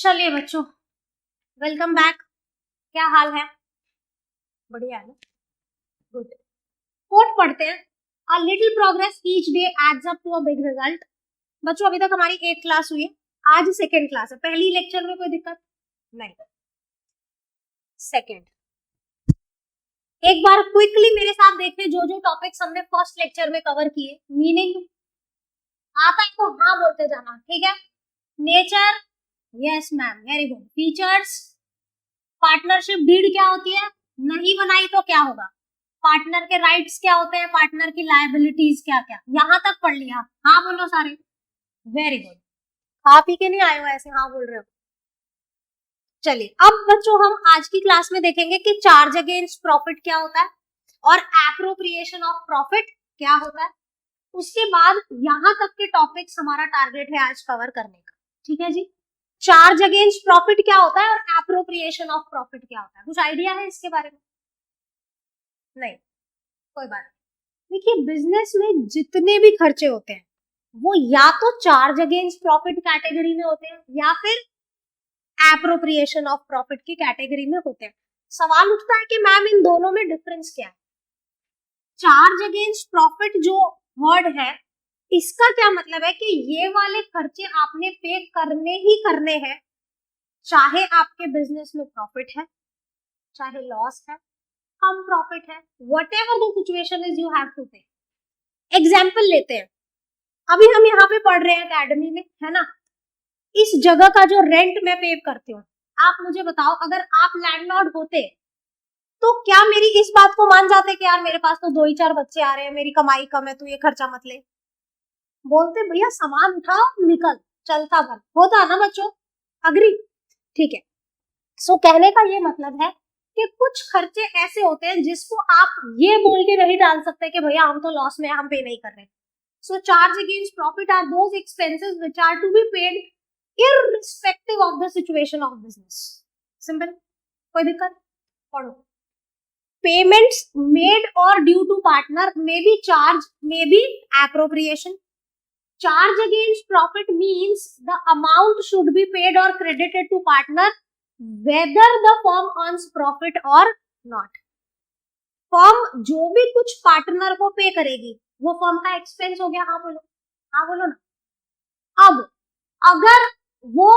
चलिए बच्चों, welcome back. क्या हाल है? बढ़िया है ना? गुड। कोट पढ़ते हैं। A little progress each day adds up to a big result. बच्चों, अभी तक हमारी एक क्लास हुई है, आज सेकेंड क्लास है। पहली लेक्चर में कोई दिक्कत नहीं। सेकेंड, एक बार क्विकली मेरे साथ देखें जो जो टॉपिक्स हमने फर्स्ट लेक्चर में कवर किए। मीनिंग आता है तो हाँ बोलते जाना, ठीक है? Nature, yes ma'am, very good. Features, partnership deed क्या होती है, नहीं बनाई तो क्या होगा, पार्टनर के राइट्स क्या होते हैं, पार्टनर की लायबिलिटीज क्या क्या, यहां तक पढ़ लिया? हाँ बोलो सारे, वेरी गुड। खा पी के नहीं आए हो ऐसे हाँ बोल रहे हो? चलिए अब बच्चों हम आज की क्लास में देखेंगे कि चार्ज अगेंस्ट प्रॉफिट क्या होता है और एप्रोप्रिएशन ऑफ प्रॉफिट क्या होता है। उसके बाद यहां तक के टॉपिक्स हमारा टारगेट है आज कवर करने का, ठीक है जी? चार्ज अगेंस्ट प्रॉफिट क्या होता है और एप्रोप्रिएशन ऑफ प्रॉफिट क्या होता है, कुछ आइडिया है इसके बारे में? नहीं, कोई बात नहीं। देखिए, बिजनेस में जितने भी खर्चे होते हैं वो या तो चार्ज अगेंस्ट प्रॉफिट कैटेगरी में होते हैं या फिर एप्रोप्रिएशन ऑफ प्रॉफिट की कैटेगरी में होते हैं। सवाल उठता है कि मैम इन दोनों में डिफरेंस क्या है? चार्ज अगेंस्ट प्रॉफिट जो वर्ड है इसका क्या मतलब है कि ये वाले खर्चे आपने पे करने ही करने हैं, चाहे आपके बिजनेस में प्रॉफिट है चाहे लॉस है, कम प्रॉफिट है, whatever the situation is you have to pay। Example लेते हैं, अभी हम यहाँ पे पढ़ रहे हैं एकेडमी में, है ना? इस जगह का जो रेंट मैं पे करती हूँ, आप मुझे बताओ अगर आप लैंडलॉर्ड होते तो क्या मेरी इस बात को मान जाते कि यार मेरे पास तो 2 ही 4 बच्चे आ रहे हैं, मेरी कमाई कम है, तू ये खर्चा मत ले? बोलते भैया सामान उठाओ निकल, चलता बन, होता ना बच्चों? अग्री? ठीक है। सो कहने का ये मतलब है कि कुछ खर्चे ऐसे होते हैं जिसको आप ये बोल के नहीं डाल सकते कि भैया हम तो लॉस में हम पे नहीं कर रहे। So charge against profit are those expenses which are to be paid irrespective of the situation of business। Simple, कोई दिक्कत? पढ़ो। Payments made or due to partner may be charge may be appropriation. Charge against profit means the amount should be paid or credited to partner whether the firm earns profit or not। Firm जो भी कुछ partner को पे करेगी वो firm का expense हो गया। हाँ बोलो, हाँ बोलो ना। अब अगर वो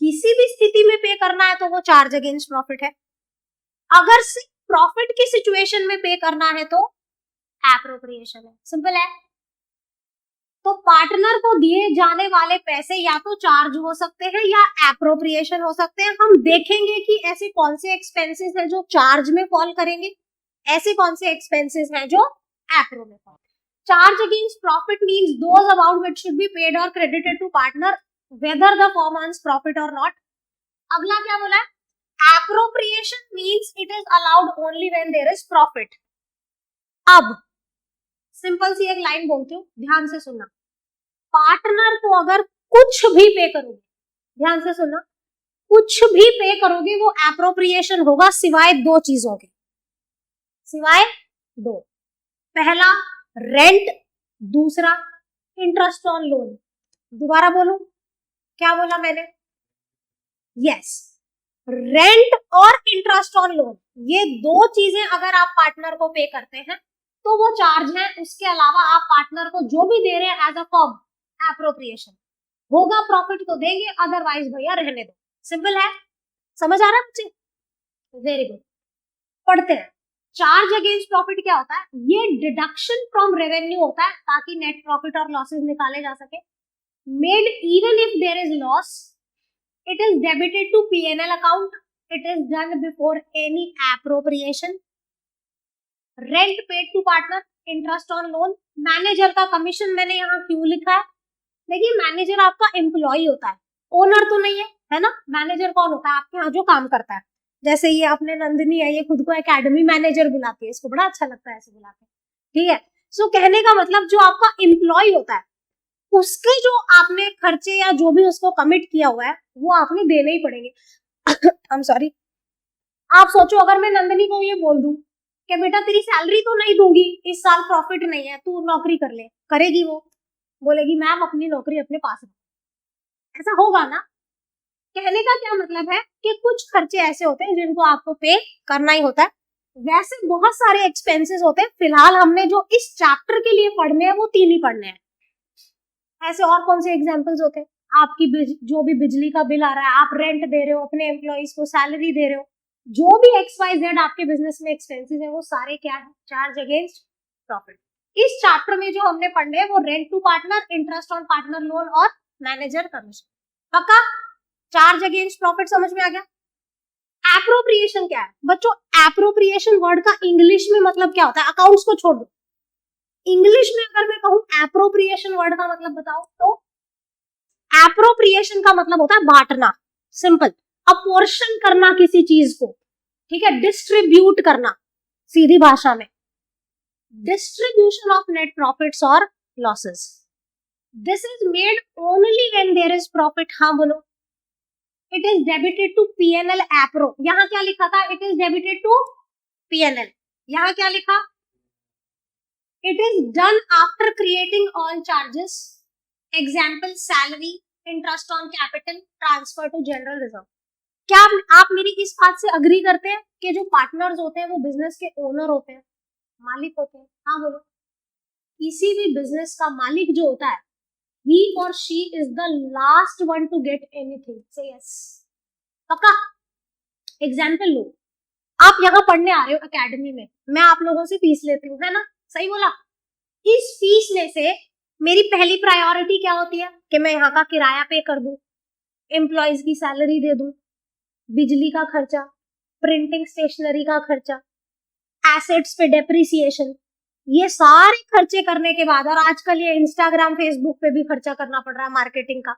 किसी भी स्थिति में पे करना है तो वो चार्ज अगेंस्ट प्रॉफिट है, अगर सिर्फ प्रॉफिट की सिचुएशन में पे करना है तो एप्रोप्रिएशन है। सिंपल है। तो पार्टनर को दिए जाने वाले पैसे या तो चार्ज हो सकते हैं या एप्रोप्रिएशन हो सकते हैं। हम देखेंगे कि ऐसे कौन से एक्सपेंसेस हैं जो चार्ज में फॉल करेंगे, ऐसे कौन से एक्सपेंसेस हैं जो एप्रो में fall. Charge against profit means those amount which should be paid or credited to partner whether the firm earns profit or not. अगला क्या बोला है? Appropriation means it is allowed only when there is profit. अब simple सी एक line बोलती हूँ, ध्यान से सुनना। पार्टनर को अगर कुछ भी पे करोगे, ध्यान से सुनना, कुछ भी पे करोगे वो एप्रोप्रिएशन होगा सिवाय 2 चीजों के। सिवाय 2, पहला रेंट, दूसरा इंटरेस्ट ऑन लोन। दोबारा बोलूं, क्या बोला मैंने? यस, रेंट और इंटरेस्ट ऑन लोन, ये 2 चीजें अगर आप पार्टनर को पे करते हैं तो वो चार्ज है। उसके अलावा आप पार्टनर को जो भी दे रहे हैं एज अ फर्म, एप्रोप्रिएशन होगा। प्रॉफिट तो देंगे, अदरवाइज भैया रहने दो। सिंपल है, समझ आ रहा है बच्चे? Very good. पढ़ते हैं। चार्ज अगेंस्ट प्रॉफिट क्या होता है? ये डिडक्शन फ्रॉम रेवेन्यू होता है ताकि नेट प्रॉफिट और लॉसेस निकाले जा सके। Made even if there is loss, it is debited to P&L account, it is done before any appropriation. Rent paid to partner, interest on loan. Manager का commission मैंने यहाँ क्यों लिखा है? देखिए, मैनेजर आपका एम्प्लॉय होता है, ओनर तो नहीं है, है ना? मैनेजर कौन होता है? आपके यहाँ जो काम करता है। जैसे ये अपने नंदिनी है, ये खुद को एकेडमी मैनेजर बुलाती है, इसको बड़ा अच्छा लगता है ऐसे बुलाते, ठीक है? सो कहने का मतलब जो आपका एम्प्लॉय होता है उसके जो आपने खर्चे या जो भी उसको कमिट किया हुआ है वो आपने देने ही पड़ेंगे। I am sorry. आप सोचो अगर मैं नंदिनी को ये बोल दूं कि बेटा तेरी सैलरी तो नहीं दूंगी, इस साल प्रॉफिट नहीं है, तू नौकरी कर ले, करेगी वो? बोलेगी मैम अपनी नौकरी अपने पास रखो। ऐसा होगा ना? कहने का क्या मतलब है कि कुछ खर्चे ऐसे होते हैं जिनको आपको पे करना ही होता है, वैसे बहुत सारे एक्सपेंसेस होते हैं। फिलहाल हमने जो इस चैप्टर के लिए पढ़ने हैं वो 3 ही पढ़ने हैं। ऐसे और कौन से एग्जांपल्स होते हैं? आपकी जो भी बिजली का बिल आ रहा है, आप रेंट दे रहे हो, अपने एम्प्लॉइज को सैलरी दे रहे हो, जो भी XYZ आपके बिजनेस में एक्सपेंसेस है वो सारे क्या है? Charge against profit. इस चैप्टर में जो हमने पढ़ने हैं वो rent to partner, interest on partner loan और मैनेजर कमीशन। पक्का? चार्ज अगेंस्ट प्रॉफिट समझ में आ गया? एप्रोप्रिएशन क्या है बच्चों? एप्रोप्रिएशन वर्ड का इंग्लिश में मतलब क्या होता है? अकाउंट्स को छोड़ दो, इंग्लिश में अगर मैं कहूं एप्रोप्रिएशन वर्ड का मतलब बताओ तो एप्रोप्रिएशन का मतलब होता है बांटना, सिंपल, अपोर्शन करना किसी चीज को, ठीक है, डिस्ट्रीब्यूट करना, सीधी भाषा में डिस्ट्रीब्यूशन ऑफ नेट प्रॉफिट्स और losses. This is made only when there is profit. हाँ बोलो। It is debited to PNL appro. यहां क्या लिखा था? It is debited to PNL। यहां क्या लिखा? It is done after creating all charges, example salary, interest on capital, transfer to general reserve. क्या आप मेरी इस बात से अग्री करते हैं कि जो पार्टनर्स होते हैं वो बिजनेस के ओनर होते हैं, मालिक होते हैं? हाँ बोलो। किसी भी बिजनेस का मालिक जो होता है, he or she is the last one to get anything. Say yes. पक्का? एग्जाम्पल लो, आप यहाँ पढ़ने आ रहे हो एकेडमी में, मैं आप लोगों से फीस लेती हूँ, है ना? सही बोला? इस फीस में से मेरी पहली प्रायोरिटी क्या होती है कि मैं यहाँ का किराया पे कर दूं, एम्प्लॉयज की सैलरी दे दूं, बिजली का खर्चा, प्रिंटिंग स्टेशनरी का खर्चा, एसेट्स पे डेप्रिसिएशन, ये सारे खर्चे करने के बाद, और आजकल ये इंस्टाग्राम फेसबुक पे भी खर्चा करना पड़ रहा है मार्केटिंग का,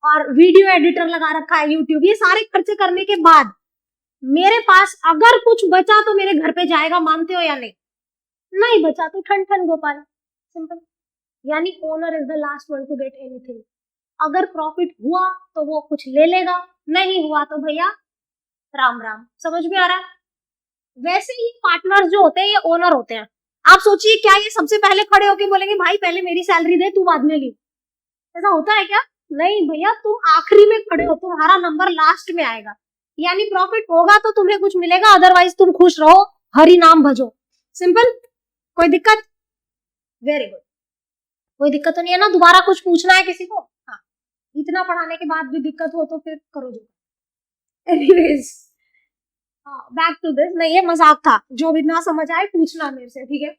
और वीडियो एडिटर लगा रखा है यूट्यूब, ये सारे खर्चे करने के बाद मेरे पास अगर कुछ बचा तो मेरे घर पे जाएगा, मानते हो या नहीं? नहीं बचा तो ठन ठन गोपाल, सिंपल। यानी owner is the last one to get anything. अगर प्रॉफिट हुआ तो वो कुछ ले लेगा, नहीं हुआ तो भैया राम राम। समझ में आ रहा है? वैसे ही पार्टनर्स जो होते हैं ये ओनर होते हैं। आप सोचिए, क्या ये सबसे पहले खड़े होके बोलेंगे भाई पहले मेरी सैलरी दे, तू बाद में ली? ऐसा होता है क्या? नहीं भैया, तुम आखिरी में खड़े हो, तुम्हारा नंबर लास्ट में आएगा। यानी प्रॉफिट होगा तो तुम्हें कुछ मिलेगा, अदरवाइज तुम खुश रहो, हरि नाम भजो, सिंपल। कोई दिक्कत? Very good. कोई दिक्कत तो नहीं है ना? दोबारा कुछ पूछना है किसी को? हाँ, इतना पढ़ाने के बाद भी दिक्कत हो तो फिर करो जो। Anyways, back to this. नहीं, ये मजाक था, जो भी ना समझ आए पूछना मेरे से, ठीक है?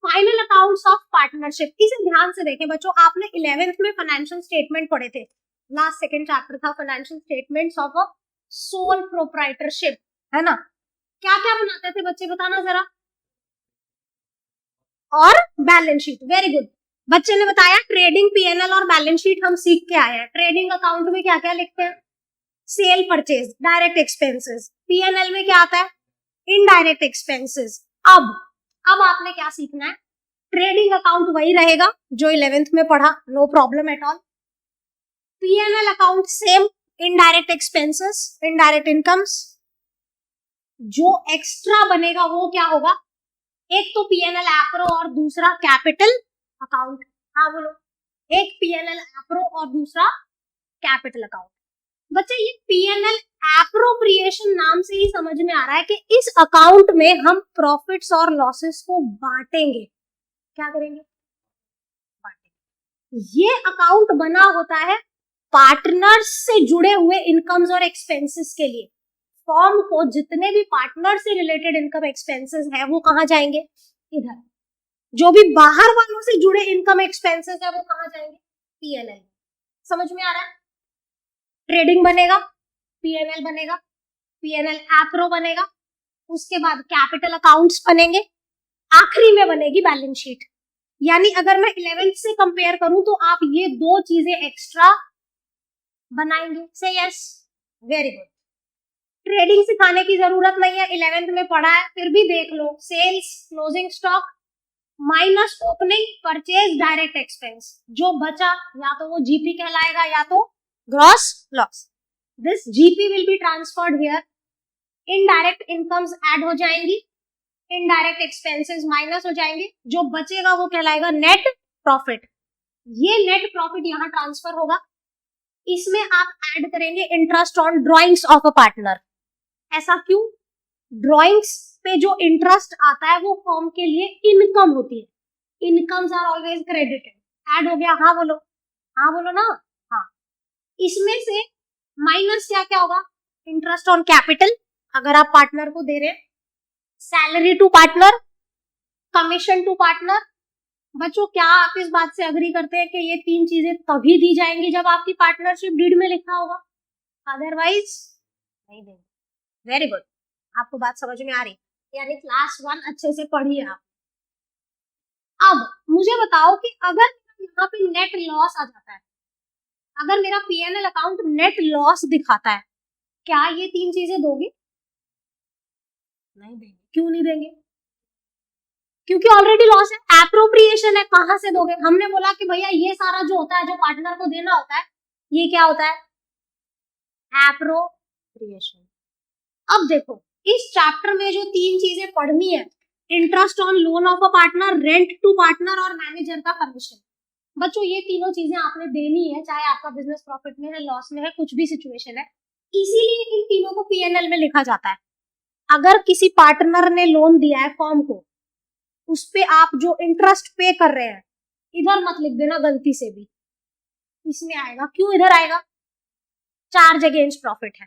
फाइनल अकाउंट्स ऑफ पार्टनरशिप, इसे ध्यान से देखें बच्चों। आपने 11th में फाइनेंशियल स्टेटमेंट पढ़े थे, लास्ट सेकंड चैप्टर था financial statements of a sole proprietorship, है ना? क्या क्या बनाते थे बच्चे, बताना जरा। और बैलेंस शीट, वेरी गुड। बच्चे ने बताया ट्रेडिंग PNL और बैलेंस शीट हम सीख के आए हैं। ट्रेडिंग अकाउंट में क्या क्या लिखते हैं? Cell purchase, direct expenses. PNL में क्या आता है? Indirect expenses. अब आपने क्या सीखना है? ट्रेडिंग अकाउंट वही रहेगा जो 11th में पढ़ा, no problem at all. PNL account same, indirect expenses, indirect incomes. जो एक्स्ट्रा बनेगा वो क्या होगा? एक तो PNL एप्रो और दूसरा कैपिटल अकाउंट। हाँ बोलो। एक PNL एप्रो और दूसरा कैपिटल अकाउंट। बच्चे ये PNL एप्रोप्रिएशन नाम से ही समझ में आ रहा है कि इस अकाउंट में हम प्रॉफिट्स और लॉसेस को बांटेंगे। क्या करेंगे? बांटेंगे। ये अकाउंट बना होता है पार्टनर्स से जुड़े हुए इनकम्स और एक्सपेंसेस के लिए। फॉर्म को जितने भी पार्टनर से रिलेटेड इनकम एक्सपेंसेस है वो कहाँ जाएंगे? इधर। जो भी बाहर वालों से जुड़े इनकम एक्सपेंसेस है वो कहाँ जाएंगे? PNL। समझ में आ रहा है? ट्रेडिंग बनेगा, PNL बनेगा, PNL एप्रो बनेगा, उसके बाद कैपिटल अकाउंट्स बनेंगे, आखिरी में बनेगी बैलेंस शीट। यानी अगर मैं 11th से कंपेयर करूं तो आप ये दो चीजें एक्स्ट्रा बनाएंगे। से यस, वेरी गुड। ट्रेडिंग सिखाने की जरूरत नहीं है, 11th में पढ़ा है, फिर भी देख लो। Sales, closing stock minus opening purchase direct expense, जो बचा या तो वो GP कहलाएगा या तो gross loss. This GP will be transferred here. Indirect incomes add हो जाएंगी, इनडायरेक्ट एक्सपेंसेस माइनस हो जाएंगे, जो बचेगा वो कहलाएगा नेट प्रॉफिट। ये नेट प्रॉफिट यहाँ ट्रांसफर होगा। इसमें आप ऐड करेंगे interest on drawings of a partner. ऐसा क्यों? ड्रॉइंग्स पे जो इंटरेस्ट आता है वो फर्म के लिए इनकम होती है। Incomes are always credited. Add हो गया? हाँ बोलो, हाँ बोलो ना। हाँ, इसमें से माइनस क्या क्या होगा? इंटरेस्ट ऑन कैपिटल अगर आप पार्टनर को दे रहे हैं, salary to partner, commission to partner. बच्चों क्या आप इस बात से अग्री करते हैं कि ये तीन चीजें तभी दी जाएंगी जब आपकी पार्टनरशिप डीड में लिखा होगा, अदरवाइज नहीं देंगे। वेरी गुड, आपको बात समझ में आ रही, यानी क्लास 1 अच्छे से पढ़िए आप। अब मुझे बताओ कि अगर यहाँ पे नेट लॉस आ जाता है, अगर मेरा पीएनएल अकाउंट नेट लॉस दिखाता है, क्या ये तीन चीजें दोगे? नहीं देंगे। क्यों नहीं देंगे? क्योंकि ऑलरेडी लॉस है, एप्रोप्रिएशन है। कहां से दोगे? हमने बोला कि भैया ये सारा जो होता है, जो पार्टनर को देना होता है, ये क्या होता है? एप्रोप्रिएशन। अब देखो इस चैप्टर में जो तीन चीजें पढ़नी है, interest on loan of a partner, rent to partner और मैनेजर का कमीशन। बच्चों ये तीनों चीजें आपने देनी है, चाहे आपका बिजनेस प्रॉफिट में है, लॉस में है, कुछ भी सिचुएशन है। इसीलिए इन तीनों को पीएनएल में लिखा जाता है। अगर किसी पार्टनर ने लोन दिया है फर्म को, उस पे आप जो इंटरेस्ट पे कर रहे हैं, इधर मत लिख देना गलती से भी, इसमें आएगा। क्यों इधर आएगा? चार्ज अगेंस्ट प्रॉफिट है।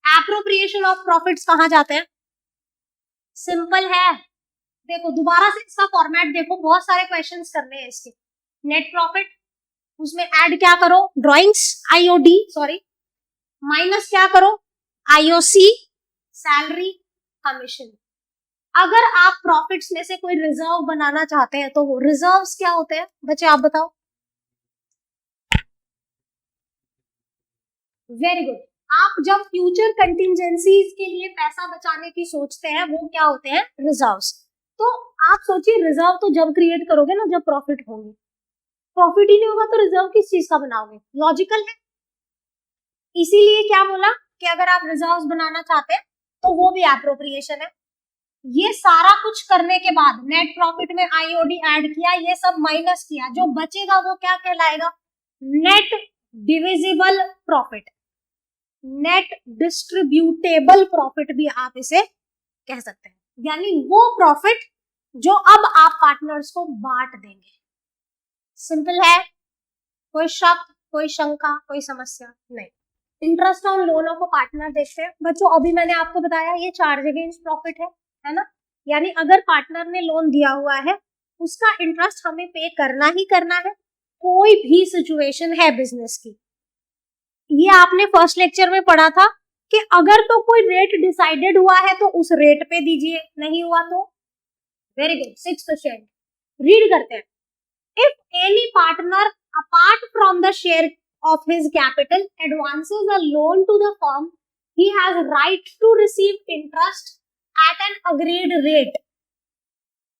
एप्रोप्रिएशन ऑफ प्रॉफिट्स कहां जाते हैं? सिंपल है, देखो दोबारा से इसका फॉर्मेट देखो, बहुत सारे क्वेश्चंस करने हैं इसके। नेट प्रॉफिट, उसमें ऐड क्या करो? ड्रॉइंग्स, आईओडी सॉरी, माइनस क्या करो? IOC, salary, commission. अगर आप प्रॉफिट्स में से कोई रिजर्व बनाना चाहते हैं तो वो रिजर्व्स क्या होते हैं बच्चे आप बताओ? वेरी गुड, आप जब फ्यूचर कंटिजेंसीज के लिए पैसा बचाने की सोचते हैं, वो क्या होते हैं? रिजर्व्स। तो आप सोचिए रिजर्व तो जब क्रिएट करोगे ना जब प्रॉफिट होंगे, प्रॉफिट ही नहीं होगा तो रिजर्व किस चीज का बनाओगे? लॉजिकल है। इसीलिए क्या बोला कि अगर आप रिजर्व्स बनाना चाहते हैं तो वो भी एप्रोप्रिएशन है। ये सारा कुछ करने के बाद नेट प्रॉफिट में आईओडी ऐड किया, ये सब माइनस किया, जो बचेगा वो क्या कहलाएगा? Net divisible profit, net distributable profit भी आप इसे कह सकते हैं, यानी वो प्रॉफिट जो अब आप पार्टनर्स को बांट देंगे। सिंपल है, कोई शक, कोई शंका, कोई समस्या नहीं। Interest on loan of a partner देखते हैं बच्चों। अभी मैंने आपको बताया ये चार्ज अगेंस्ट प्रॉफिट है ना, यानी अगर पार्टनर ने लोन दिया हुआ है उसका इंटरेस्ट हमें पे करना ही करना है, कोई भी सिचुएशन है बिजनेस की। ये आपने फर्स्ट लेक्चर में पढ़ा था कि अगर तो कोई रेट डिसाइडेड हुआ है तो उस रेट पे दीजिए, नहीं हुआ तो? Very good, 6%। रीड करते हैं। If any partner apart from the share of his capital advances a loan to the firm, he has right to receive interest at an agreed rate.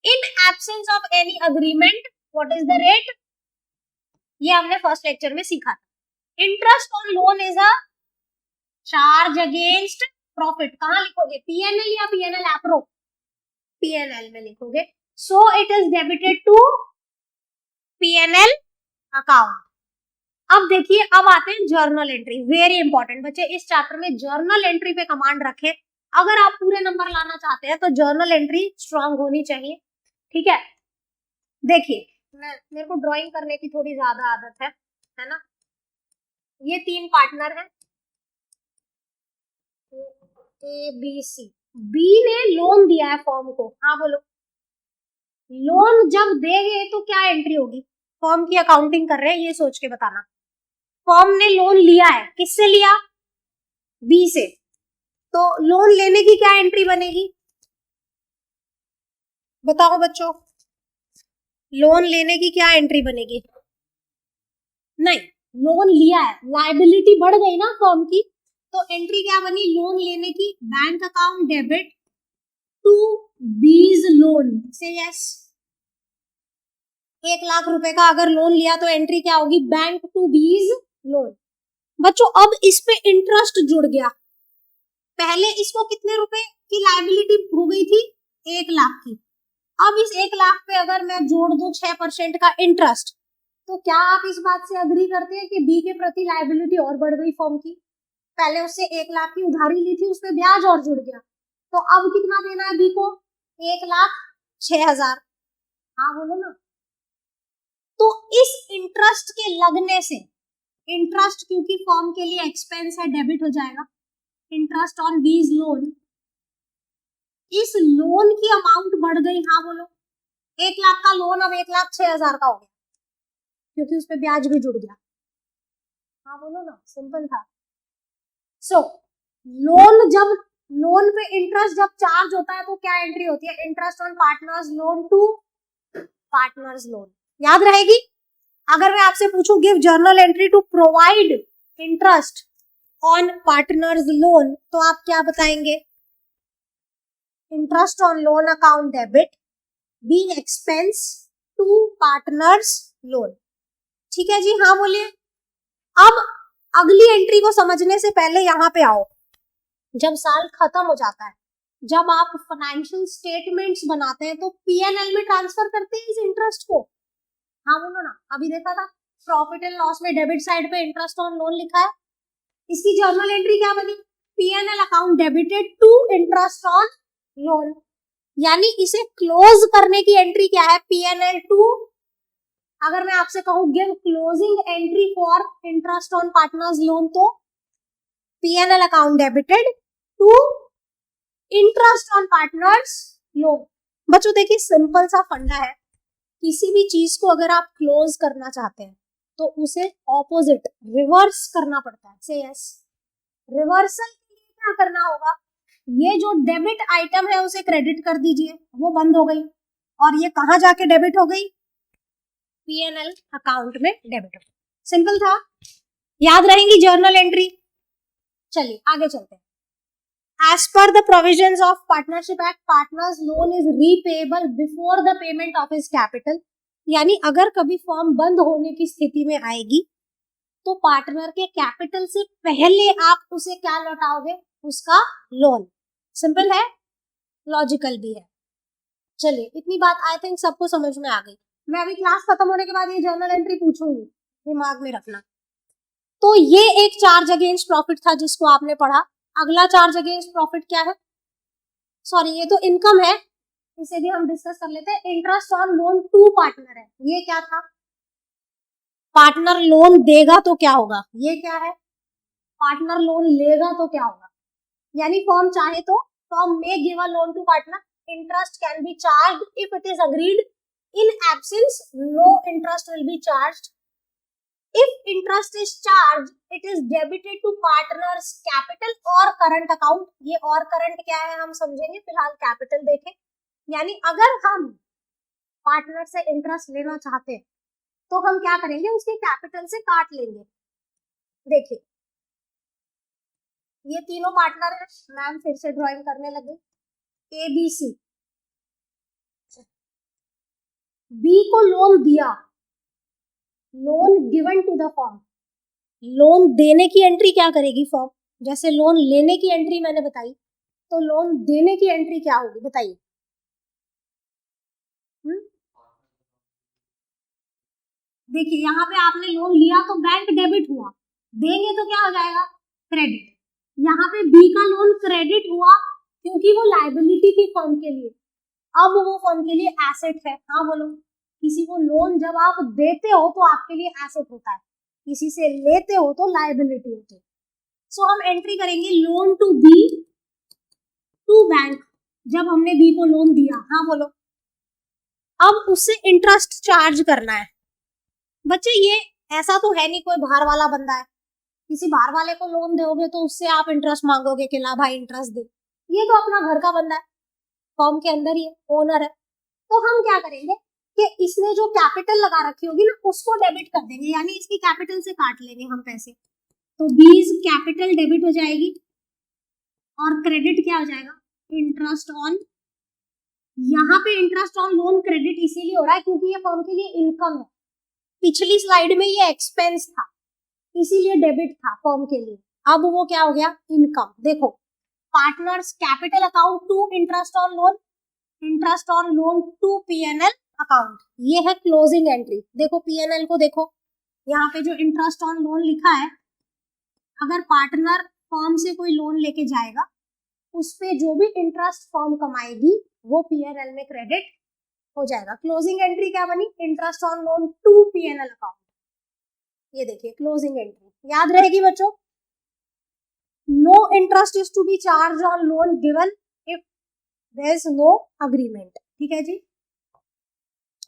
In absence of any agreement, what is the rate? ये हमने first lecture में सीखा था। Interest on loan is a charge against profit. कहां लिखोगे? PNL या PNL appro? PNL में लिखोगे। So it is debited to PNL account. अब देखिए, अब आते हैं जर्नल एंट्री। वेरी इंपॉर्टेंट बच्चे, इस चैप्टर में जर्नल एंट्री पे कमांड रखें। अगर आप पूरे नंबर लाना चाहते हैं तो जर्नल एंट्री स्ट्रांग होनी चाहिए, ठीक है? देखिए मेरे को ड्राइंग करने की थोड़ी ज्यादा आदत है ना। ये तीन पार्टनर हैं, ए बी सी। बी ने लोन दिया है फर्म को, हाँ बोलो। लोन जब देंगे तो क्या एंट्री होगी? फर्म की अकाउंटिंग कर रहे हैं, ये सोच के बताना। फर्म ने लोन लिया है, किससे लिया? बी से। तो लोन लेने की क्या एंट्री बनेगी? बताओ बच्चों, लोन लेने की क्या एंट्री बनेगी? नहीं, लोन लिया है, लायबिलिटी बढ़ गई ना फर्म की, तो एंट्री क्या बनी? लोन लेने की। बैंक अकाउंट डेबिट टू बीज लोन से यस। 1 लाख रुपए का अगर लोन लिया तो एंट्री क्या होगी? बैंक टू बीज लोन। बच्चों अब इस पे इंटरेस्ट जुड़ गया। पहले इसको कितने रुपए की लायबिलिटी हो गई थी? 1 लाख की। अब इस 1 लाख पे अगर मैं जोड़ दूं 6% का इंटरेस्ट, तो क्या आप इस बात से अग्री करते हैं कि बी के प्रति लायबिलिटी और बढ़ गई फर्म की? पहले उससे 1 लाख की उधारी ली थी, उसपे ब्याज और जुड़ गया, तो अब कितना देना है बी को? 1,06,000। हाँ बोलो ना। तो इस इंटरेस्ट के लगने से, इंटरेस्ट क्योंकि फर्म के लिए एक्सपेंस है, डेबिट हो जाएगा। इंटरेस्ट ऑन बीज लोन, इस लोन की अमाउंट बढ़ गई। हाँ बोलो। 1 लाख का लोन अब 1,06,000 का हो गया, क्योंकि उस पर ब्याज भी जुड़ गया। हाँ बोलो ना, सिंपल था। लोन पे इंटरेस्ट जब चार्ज होता है तो क्या एंट्री होती है? Interest on partners loan to partners loan. याद रहेगी? अगर मैं आपसे पूछूं give journal entry to provide interest on partners loan, तो आप क्या बताएंगे? Interest on loan account debit being expense to partners loan. ठीक है जी, हाँ बोलिए। अब अगली एंट्री को समझने से पहले यहाँ पे आओ। जब साल खत्म हो जाता है, जब आप फाइनेंशियल स्टेटमेंट्स बनाते हैं तो पीएनएल में ट्रांसफर करते हैं इस इंटरेस्ट को। हाँ बोलो ना। अभी देखा था प्रॉफिट एंड लॉस में डेबिट साइड पे इंटरेस्ट ऑन लोन लिखा है, इसकी जर्नल एंट्री क्या बनी? PNL account debited to interest on loan, यानी इसे क्लोज करने की एंट्री क्या है? PNL to. अगर मैं आपसे कहूं give closing entry for interest on partners loan, तो PNL account debited to interest on partners loan. बच्चों देखिए सिंपल सा फंडा है, किसी भी चीज को अगर आप क्लोज करना चाहते हैं तो उसे ऑपोजिट रिवर्स करना पड़ता है। से यस, रिवर्सल के लिए क्या करना होगा? ये जो डेबिट आइटम है उसे क्रेडिट कर दीजिए, वो बंद हो गई, और ये कहां जाके डेबिट हो गई? पीएनएल अकाउंट में डेबिट हो। सिंपल था, याद रहेंगी जर्नल एंट्री। चलिए आगे चलते हैं। As per the provisions of Partnership Act, partner's loan is repayable before the payment of his capital। यानी अगर कभी फर्म बंद होने की स्थिति में आएगी तो पार्टनर के कैपिटल से पहले आप उसे क्या लौटाओगे? उसका लोन। सिंपल है, लॉजिकल भी है। चलिए इतनी बात आई थिंक सबको समझ में आ गई। मैं अभी क्लास खत्म होने के बाद ये जर्नल एंट्री पूछूंगी, दिमाग में रखना। तो ये एक चार्ज अगेंस्ट प्रॉफिट था जिसको आपने पढ़ा। अगला चार्ज अगेंस्ट प्रॉफिट क्या है? सॉरी, ये तो इनकम है, इसे भी हम डिस्कस कर लेते हैं। Interest on loan to partner है, ये क्या था? पार्टनर लोन देगा तो क्या होगा? ये क्या है? पार्टनर लोन लेगा तो क्या होगा? यानी फर्म चाहे तो फर्म में give a loan to partner, interest can be charged if it is agreed, in absence no interest will be charged. If interest is charged, it is debited to partner's capital और current account। ये और current क्या है हम समझेंगे, फिलहाल capital देखें। यानी अगर हम पार्टनर से इंटरेस्ट लेना चाहते हैं तो हम क्या करेंगे? उसके कैपिटल से काट लेंगे। देखिए ये तीनों पार्टनर है, मैम फिर से ड्राइंग करने लगी। ए बी सी, बी को लोन दिया, loan given to the firm. Loan देने की एंट्री क्या करेगी फर्म? जैसे लोन लेने की एंट्री मैंने बताई, तो लोन देने की एंट्री क्या होगी बताइए? देखिए यहाँ पे आपने लोन लिया तो बैंक डेबिट हुआ, देंगे तो क्या हो जाएगा? क्रेडिट। यहाँ पे बी का लोन क्रेडिट हुआ क्योंकि वो लायबिलिटी थी फर्म के लिए, अब वो फर्म के लिए एसेट है। हाँ बोलो। किसी को लोन जब आप देते हो तो आपके लिए एसेट होता है, किसी से लेते हो तो लायबिलिटी होती है। सो हम एंट्री करेंगे loan to B to bank, जब हमने बी को लोन दिया। हाँ बोलो। अब उससे इंटरेस्ट चार्ज करना है। बच्चे ये ऐसा तो है नहीं कोई बाहर वाला बंदा है, किसी बाहर वाले को लोन दोगे तो उससे आप इंटरेस्ट मांगोगे कि ला भाई इंटरेस्ट दे। ये तो अपना घर का बंदा है, फर्म के अंदर ही ओनर है। तो हम क्या करेंगे कि इसने जो कैपिटल लगा रखी होगी ना उसको डेबिट कर देंगे, यानी इसकी कैपिटल से काट लेंगे हम पैसे। तो बीज कैपिटल डेबिट हो जाएगी और क्रेडिट क्या हो जाएगा? Interest on. यहाँ पे इंटरेस्ट ऑन लोन क्रेडिट इसीलिए हो रहा है क्योंकि ये फर्म के लिए इनकम है। पिछली स्लाइड में ये एक्सपेंस था इसीलिए डेबिट था फर्म के लिए, अब वो क्या हो गया? इनकम। देखो partners capital account to interest on loan, interest on loan to PNL account, ये है क्लोजिंग एंट्री। देखो पीएनएल को देखो, यहाँ पे जो इंटरेस्ट ऑन लोन लिखा है, अगर पार्टनर फर्म से कोई लोन लेके जाएगा उस पे जो भी इंटरेस्ट फर्म कमाएगी वो पीएनएल में क्रेडिट हो जाएगा। क्लोजिंग एंट्री क्या बनी? Interest on loan to PNL account. ये देखिए क्लोजिंग एंट्री, याद रहेगी बच्चों। No interest is to be charge on loan given if there is no agreement. ठीक है जी।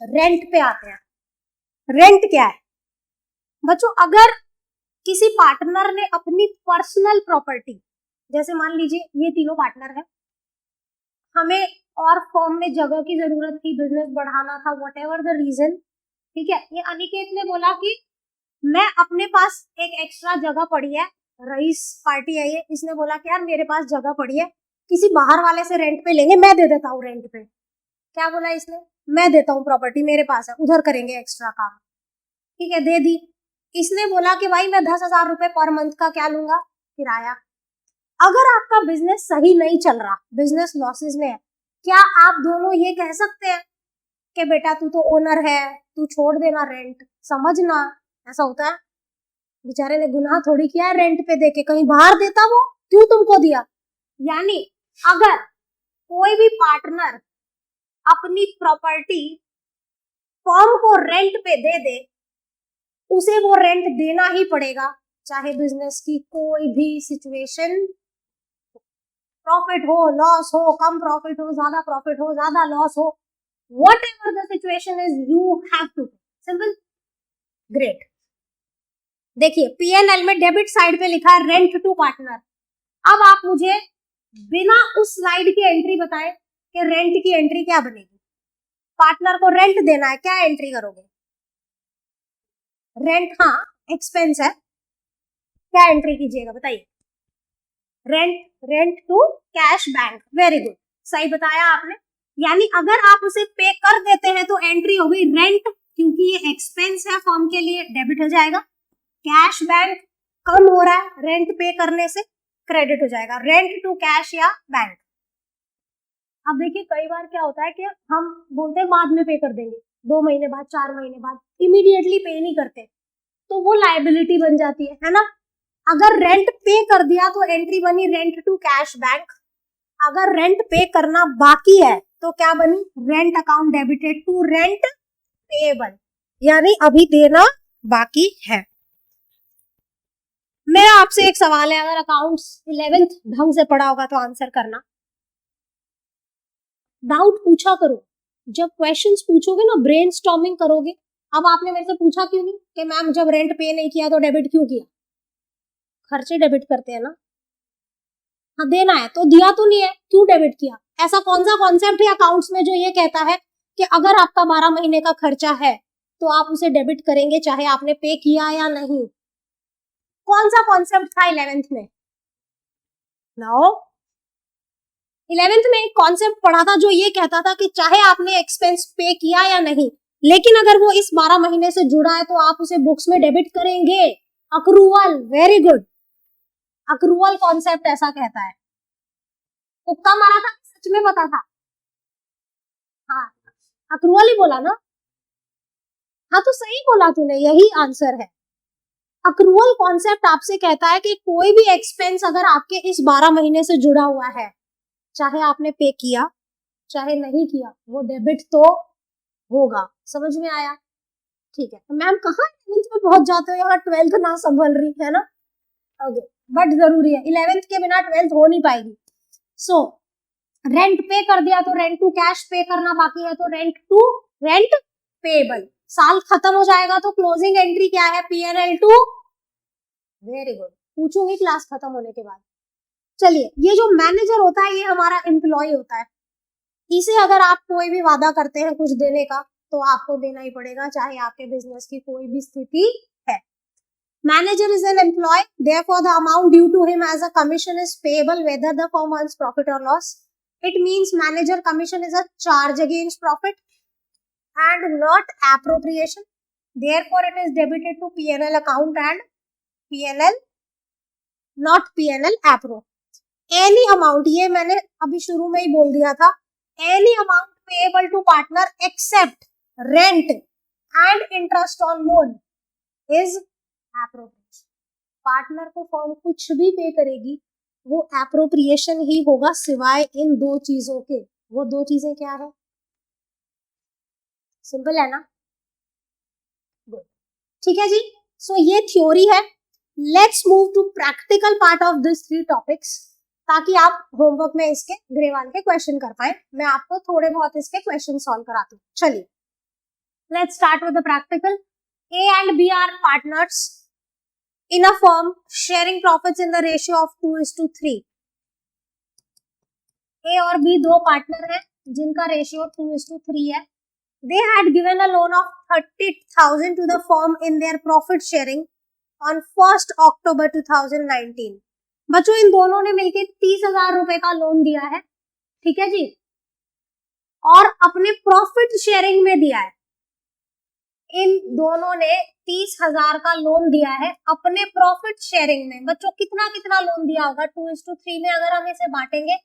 रेंट पे आते हैं। रेंट क्या है बच्चों? अगर किसी पार्टनर ने अपनी पर्सनल प्रॉपर्टी, जैसे मान लीजिए ये तीनों पार्टनर है, हमें और फर्म में जगह की जरूरत थी, बिजनेस बढ़ाना था, व्हाटएवर द रीजन, ठीक है। ये अनिकेत ने बोला कि मैं अपने पास एक एक्स्ट्रा जगह पड़ी है, रईस पार्टी है ये, इसने बोला कि यार मेरे पास जगह पड़ी है, किसी बाहर वाले से रेंट पे लेंगे, मैं दे देता हूँ रेंट पे। क्या बोला इसने? मैं देता हूँ प्रॉपर्टी, मेरे पास है, उधर करेंगे एक्स्ट्रा काम। ठीक है, दे दी। इसने बोला कि भाई मैं 10,000 रुपए पर मंथ का क्या लूंगा? किराया। अगर आपका बिजनेस सही नहीं चल रहा, बिजनेस लॉसेस में है, क्या आप दोनों ये कह सकते हैं कि बेटा तू तो ओनर है, तू छोड़ देना रेंट, समझना? ऐसा होता है? बेचारे ने गुनाह थोड़ी किया है रेंट पे देके, कहीं बाहर देता वो, क्यों तुमको दिया? यानी अगर कोई भी पार्टनर अपनी प्रॉपर्टी फर्म को रेंट पे दे दे, उसे वो रेंट देना ही पड़ेगा, चाहे बिजनेस की कोई भी सिचुएशन, प्रॉफिट हो, लॉस हो, कम प्रॉफिट हो, ज्यादा प्रॉफिट हो, ज्यादा लॉस हो, whatever the situation is, you have to. Simple. Great. देखिए पीएनएल में डेबिट साइड पे लिखा है रेंट टू पार्टनर। अब आप मुझे बिना उस स्लाइड की एंट्री बताए कि रेंट की एंट्री क्या बनेगी। पार्टनर को रेंट देना है, क्या एंट्री करोगे? रेंट, हाँ एक्सपेंस है, क्या एंट्री कीजिएगा बताइए? Rent, rent to cash bank. Very good, सही बताया आपने। यानी अगर आप उसे पे कर देते हैं तो एंट्री होगी रेंट, क्योंकि ये एक्सपेंस है फर्म के लिए, डेबिट हो जाएगा। कैश बैंक कम हो रहा है, रेंट पे करने से क्रेडिट हो जाएगा, रेंट टू कैश या बैंक। अब देखिए कई बार क्या होता है कि हम बोलते हैं बाद में पे कर देंगे, 2 महीने बाद, 4 महीने बाद, इमीडिएटली पे नहीं करते, तो वो लायबिलिटी बन जाती है ना। अगर रेंट पे कर दिया तो एंट्री बनी रेंट टू कैश बैंक। अगर रेंट पे करना बाकी है तो क्या बनी? Rent account debited to rent payable, यानी अभी देना बाकी है। मेरा आपसे एक सवाल है, अगर अकाउंट्स 11th ढंग से पढ़ा होगा तो आंसर करना। डाउट पूछा करो, जब क्वेश्चंस पूछोगे ना ब्रेनस्टॉर्मिंग करोगे। अब आपने मेरे से पूछा क्यों नहीं कि मैम जब रेंट पे नहीं किया तो डेबिट क्यों किया? खर्चे डेबिट करते हैं ना। हाँ देना है तो दिया तो नहीं है, क्यों डेबिट किया? ऐसा कौन सा कॉन्सेप्ट है अकाउंट्स में जो ये कहता है कि अगर आपका 12 महीने का खर्चा है तो आप उसे डेबिट करेंगे चाहे आपने पे किया या नहीं? कौन सा कॉन्सेप्ट था 11th में? नाउ 11th में एक कॉन्सेप्ट पढ़ा था जो ये कहता था कि चाहे आपने एक्सपेंस पे किया या नहीं, लेकिन अगर वो इस 12 महीने से जुड़ा है तो आप उसे बुक्स में डेबिट करेंगे। Accrual, very good, accrual concept ऐसा कहता है। तुक्का मारा था, सच में पता था? हाँ अक्रूवल ही बोला ना। हाँ तो सही बोला तूने, यही आंसर है। अक्रूवल कॉन्सेप्ट आपसे कहता है कि कोई भी एक्सपेंस अगर आपके इस 12 महीने से जुड़ा हुआ है, चाहे आपने पे किया चाहे नहीं किया, वो डेबिट तो होगा। समझ में आया? ठीक है। तो मैम कहाँ 11th में पहुंच जाते हो, यहाँ 12th ना संभल रही है ना। ओके, बट जरूरी है, 11th के बिना 12th हो नहीं पाएगी। सो रेंट पे कर दिया तो रेंट टू कैश पे करना बाकी है, तो रेंट टू रेंट पेएबल। साल खत्म हो जाएगा तो क्लोजिंग एंट्री क्या है? PNL to. वेरी गुड, पूछूंगी क्लास खत्म होने के बाद। चलिए, ये जो मैनेजर होता है ये हमारा एम्प्लॉय होता है। इसे अगर आप कोई भी वादा करते हैं कुछ देने का तो आपको देना ही पड़ेगा, चाहे आपके बिजनेस की कोई भी स्थिति है। Manager is an employee, therefore the amount due to him as a commission is payable whether the firm earns profit or loss. It means manager commission is a charge against profit and not appropriation. Therefore it is debited to P&L account and P&L, not P&L appro. Any amount, ये मैंने अभी शुरू में ही बोल दिया था, any amount payable to partner except rent and interest on loan is appropriation. Partner को firm कुछ भी पे करेगी वो एप्रोप्रिएशन ही होगा, सिवाय इन दो चीजों के। वो दो चीजें क्या है? सिंपल है ना? गुड, ठीक है जी। सो ये थ्योरी है। Let's move to practical part of this 3 topics, ताकि आप होमवर्क में इसके ग्रेवाल के क्वेश्चन कर पाए। मैं आपको थोड़े बहुत इसके क्वेश्चन सॉल्व कराती हूँ। चलिए, let's start with the practical. A and B are partners in a firm sharing profits in the ratio of 2:3। A और B दो पार्टनर हैं जिनका रेशियो 2:3 है। They had given a loan of 30,000 to the firm in their profit sharing on 1st October 2019। बच्चों, इन दोनों ने मिलकर 30,000 रुपए का लोन दिया है, ठीक है जी, और अपने प्रॉफिट शेयरिंग में दिया है। इन दोनों ने 30,000 का लोन दिया है अपने प्रॉफिट शेयरिंग में। बच्चों, कितना कितना लोन दिया होगा? 2:3 में अगर हम इसे बांटेंगे,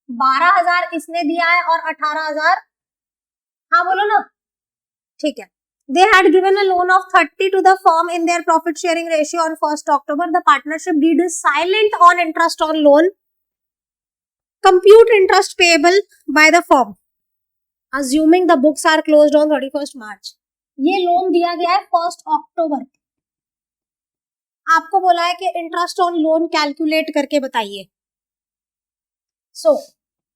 12,000 इसने दिया है और 18,000, हाँ बोलो ना, ठीक है। They had given a loan of 30 to the firm in their profit sharing ratio on 1st October. The partnership deed is silent on interest on loan. Compute interest payable by the firm, assuming the books are closed on 31st March. ये loan दिया गया है 1st अक्टूबर। आपको बोला है कि interest on loan calculate करके बताइए। So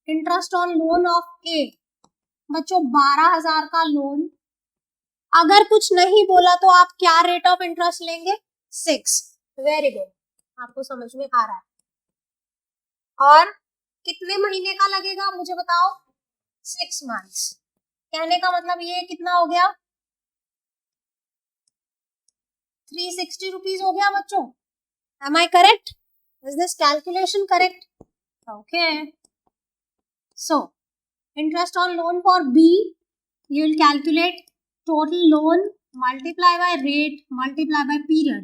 interest on loan of A, बच्चों 12,000 का लोन, अगर कुछ नहीं बोला तो आप क्या रेट ऑफ इंटरेस्ट लेंगे? 6। वेरी गुड, आपको समझ में आ रहा है। और कितने महीने का लगेगा मुझे बताओ? 6 मंथ्स। कहने का मतलब ये कितना हो गया? 360 रुपीज हो गया बच्चों। Am I correct? Is this calculation correct? Okay. So, interest on loan for B, you will calculate total loan multiply by rate multiply by period.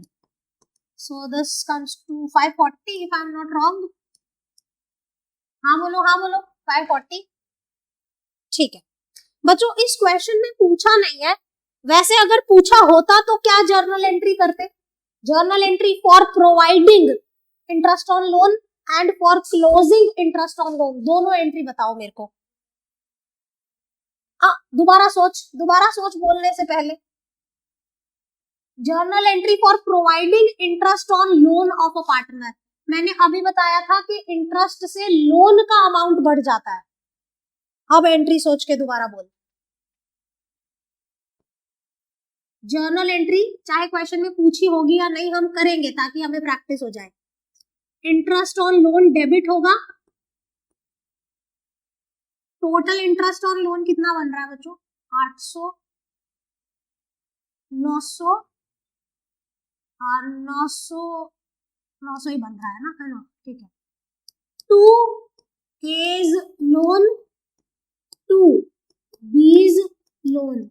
So this comes to 540 if I am not wrong. हाँ बोलो 540। ठीक है बच्चों, इस question में पूछा नहीं है। वैसे अगर पूछा होता तो क्या जर्नल एंट्री करते? Journal entry for providing interest on loan and for closing interest on loan, दोनों एंट्री बताओ मेरे को। दोबारा सोच बोलने से पहले। Journal entry for providing interest on loan of a partner, मैंने अभी बताया था कि इंटरेस्ट से लोन का अमाउंट बढ़ जाता है। अब एंट्री सोच के दोबारा बोल। जर्नल एंट्री चाहे क्वेश्चन में पूछी होगी या नहीं, हम करेंगे ताकि हमें प्रैक्टिस हो जाए। इंटरेस्ट ऑन लोन डेबिट होगा। टोटल इंटरेस्ट ऑन लोन कितना बन रहा है बच्चों? 800, 900 और 900 ही बन रहा है ना, ठीक है। 2 A's लोन, 2 B's लोन,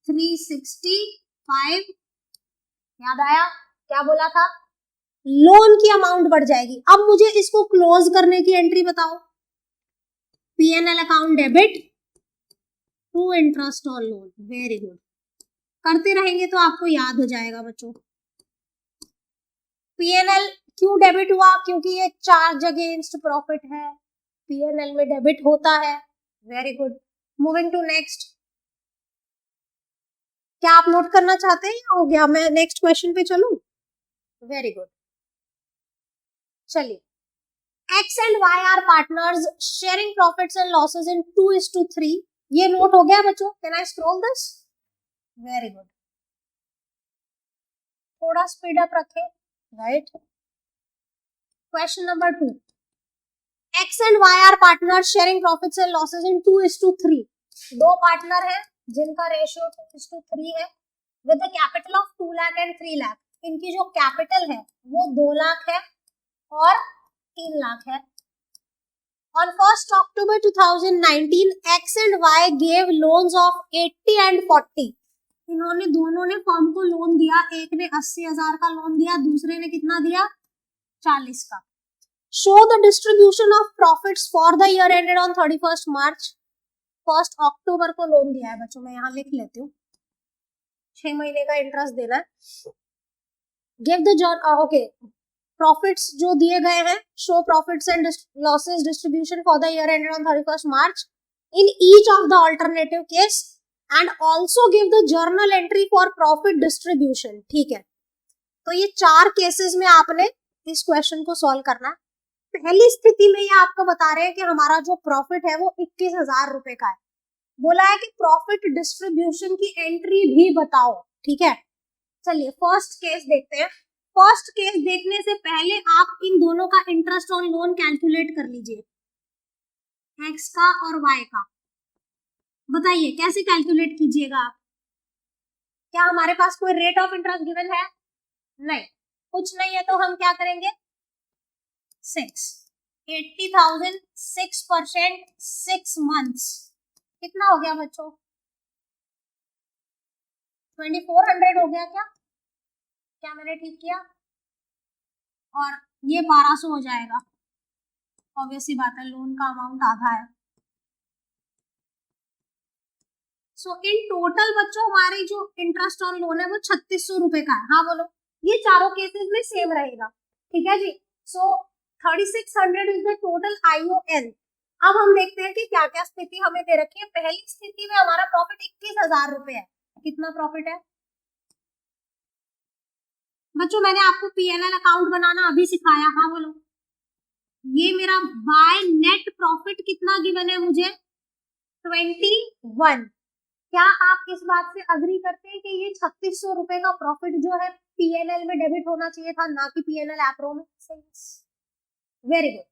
365। याद आया क्या बोला था? लोन की अमाउंट बढ़ जाएगी। अब मुझे इसको क्लोज करने की एंट्री बताओ। P&L account debit to interest on loan. Very good, करते रहेंगे तो आपको याद हो जाएगा बच्चों। P&L क्यों डेबिट हुआ? क्योंकि ये चार्ज अगेंस्ट प्रॉफिट है, P&L में डेबिट होता है। Very good, moving to next. क्या आप नोट करना चाहते हैं या हो गया? मैं नेक्स्ट क्वेश्चन पे चलूं? वेरी गुड, चलिए। X and Y are partners sharing profits and losses in 2:3। ये नोट हो गया बच्चों? Can I scroll this? Very good. थोड़ा स्पीड अप रखें, right? Question number 2। X and Y are partners sharing profits and losses in 2:3। दो partner हैं जिनका ratio 2:3 है, with the capital of 2 lakh and 3 lakh. इनकी जो कैपिटल है वो 2 लाख है और 3 लाख है। On 1st October 2019, X and Y gave loans of 80 and 40। इन्होंने दोनों ने फर्म को लोन दिया। एक ने 80,000 का लोन दिया, दूसरे ने कितना दिया? 40 का। Show the distribution of profits for the year ended on 31st March। 1 October को लोन दिया है बच्चों, मैं यहाँ लिख लेती हूँ, 6 महीने का इंटरेस्ट देना है। गिव द ओके, प्रॉफिट्स जो दिए गए हैं, show profits and losses distribution for the year ended on 31 March in each of the alternative case and also give the journal entry for profit distribution. ठीक है, तो ये 4 केसेस में आपने इस क्वेश्चन को सॉल्व करना है। पहली स्थिति में ये आपको बता रहे हैं कि हमारा जो प्रॉफिट है वो 21,000 रुपए का है। बोला है कि प्रॉफिट डिस्ट्रीब्यूशन की एंट्री भी बताओ। ठीक है, चलिए फर्स्ट केस देखते हैं। फर्स्ट केस देखने से पहले आप इन दोनों का इंटरेस्ट ऑन लोन कैलकुलेट कर लीजिए, एक्स का और वाई का। बताइए कैसे कैलकुलेट कीजिएगा आप? क्या हमारे पास कोई रेट ऑफ इंटरेस्ट गिवन है? नहीं, कुछ नहीं है, तो हम क्या करेंगे? 80,000 6% 6 मंथ्स कितना हो गया बच्चों? 2400 हो गया क्या? क्या मैंने ठीक किया? और ये 1200 हो जाएगा। ऑब्वियसली बात है, लोन का अमाउंट आधा है। सो इन टोटल बच्चों हमारी जो इंटरेस्ट ऑन लोन है वो 3600 रुपए का है। हाँ बोलो, ये चारों केसेस में सेम रहेगा। ठीक है जी, सो 3600 इज द टोटल IOL। अब हम देखते हैं कि क्या क्या स्थिति हमें दे रखी है। पहली स्थिति में हमारा प्रॉफिट 21,000 रुपए है। कितना प्रॉफिट है बच्चों? मैंने आपको PNL अकाउंट बनाना अभी सिखाया। हाँ बोलो, ये मेरा बाय नेट प्रॉफिट कितना गिवन है मुझे? 21। क्या आप इस बात से अग्री करते हैं कि ये 3600 रुपए का प्रॉफिट जो है PNL में डेबिट होना चाहिए था, ना कि PNL एप्रो में? Very good.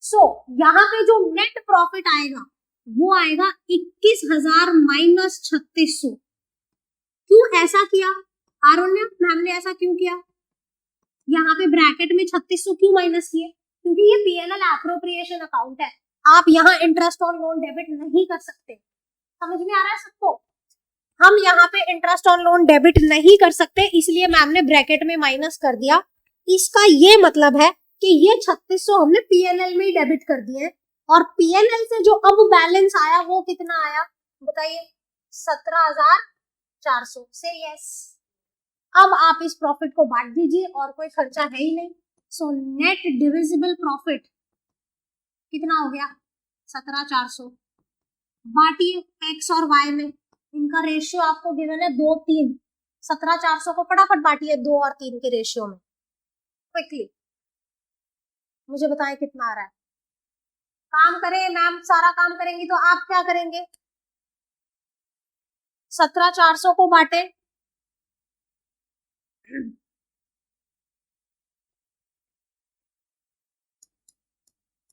सो यहाँ पे जो नेट प्रॉफिट आएगा वो आएगा 21,000 माइनस 3600। क्यों ऐसा किया आरोन्या मैम ने? ऐसा क्यों किया? यहाँ पे ब्रैकेट में 3600 क्यों माइनस किए? क्योंकि ये PNL एप्रोप्रिएशन अकाउंट है, आप यहाँ इंटरेस्ट ऑन लोन डेबिट नहीं कर सकते। समझ में आ रहा है सबको? हम यहाँ पे इंटरेस्ट ऑन लोन डेबिट नहीं कर सकते, इसलिए मैम ने ब्रैकेट में माइनस कर दिया। इसका ये मतलब है कि ये 3600 हमने PNL में ही डेबिट कर दिए, और PNL से जो अब बैलेंस आया वो कितना आया बताइए? 17,400 से यस। अब आप इस प्रॉफिट को बांट दीजिए, और कोई खर्चा है ही नहीं। सो नेट डिविजिबल प्रॉफिट कितना हो गया? 17,400। बांटिए एक्स और वाई में, इनका रेशियो आपको गिवन है 2, 3। 17,400 को फटाफट बांटिए 2 और 3 के रेशियो में क्विकली। मुझे बताएं कितना आ रहा है। काम करें मैम, सारा काम करेंगी तो आप क्या करेंगे? 17,400 को बांटे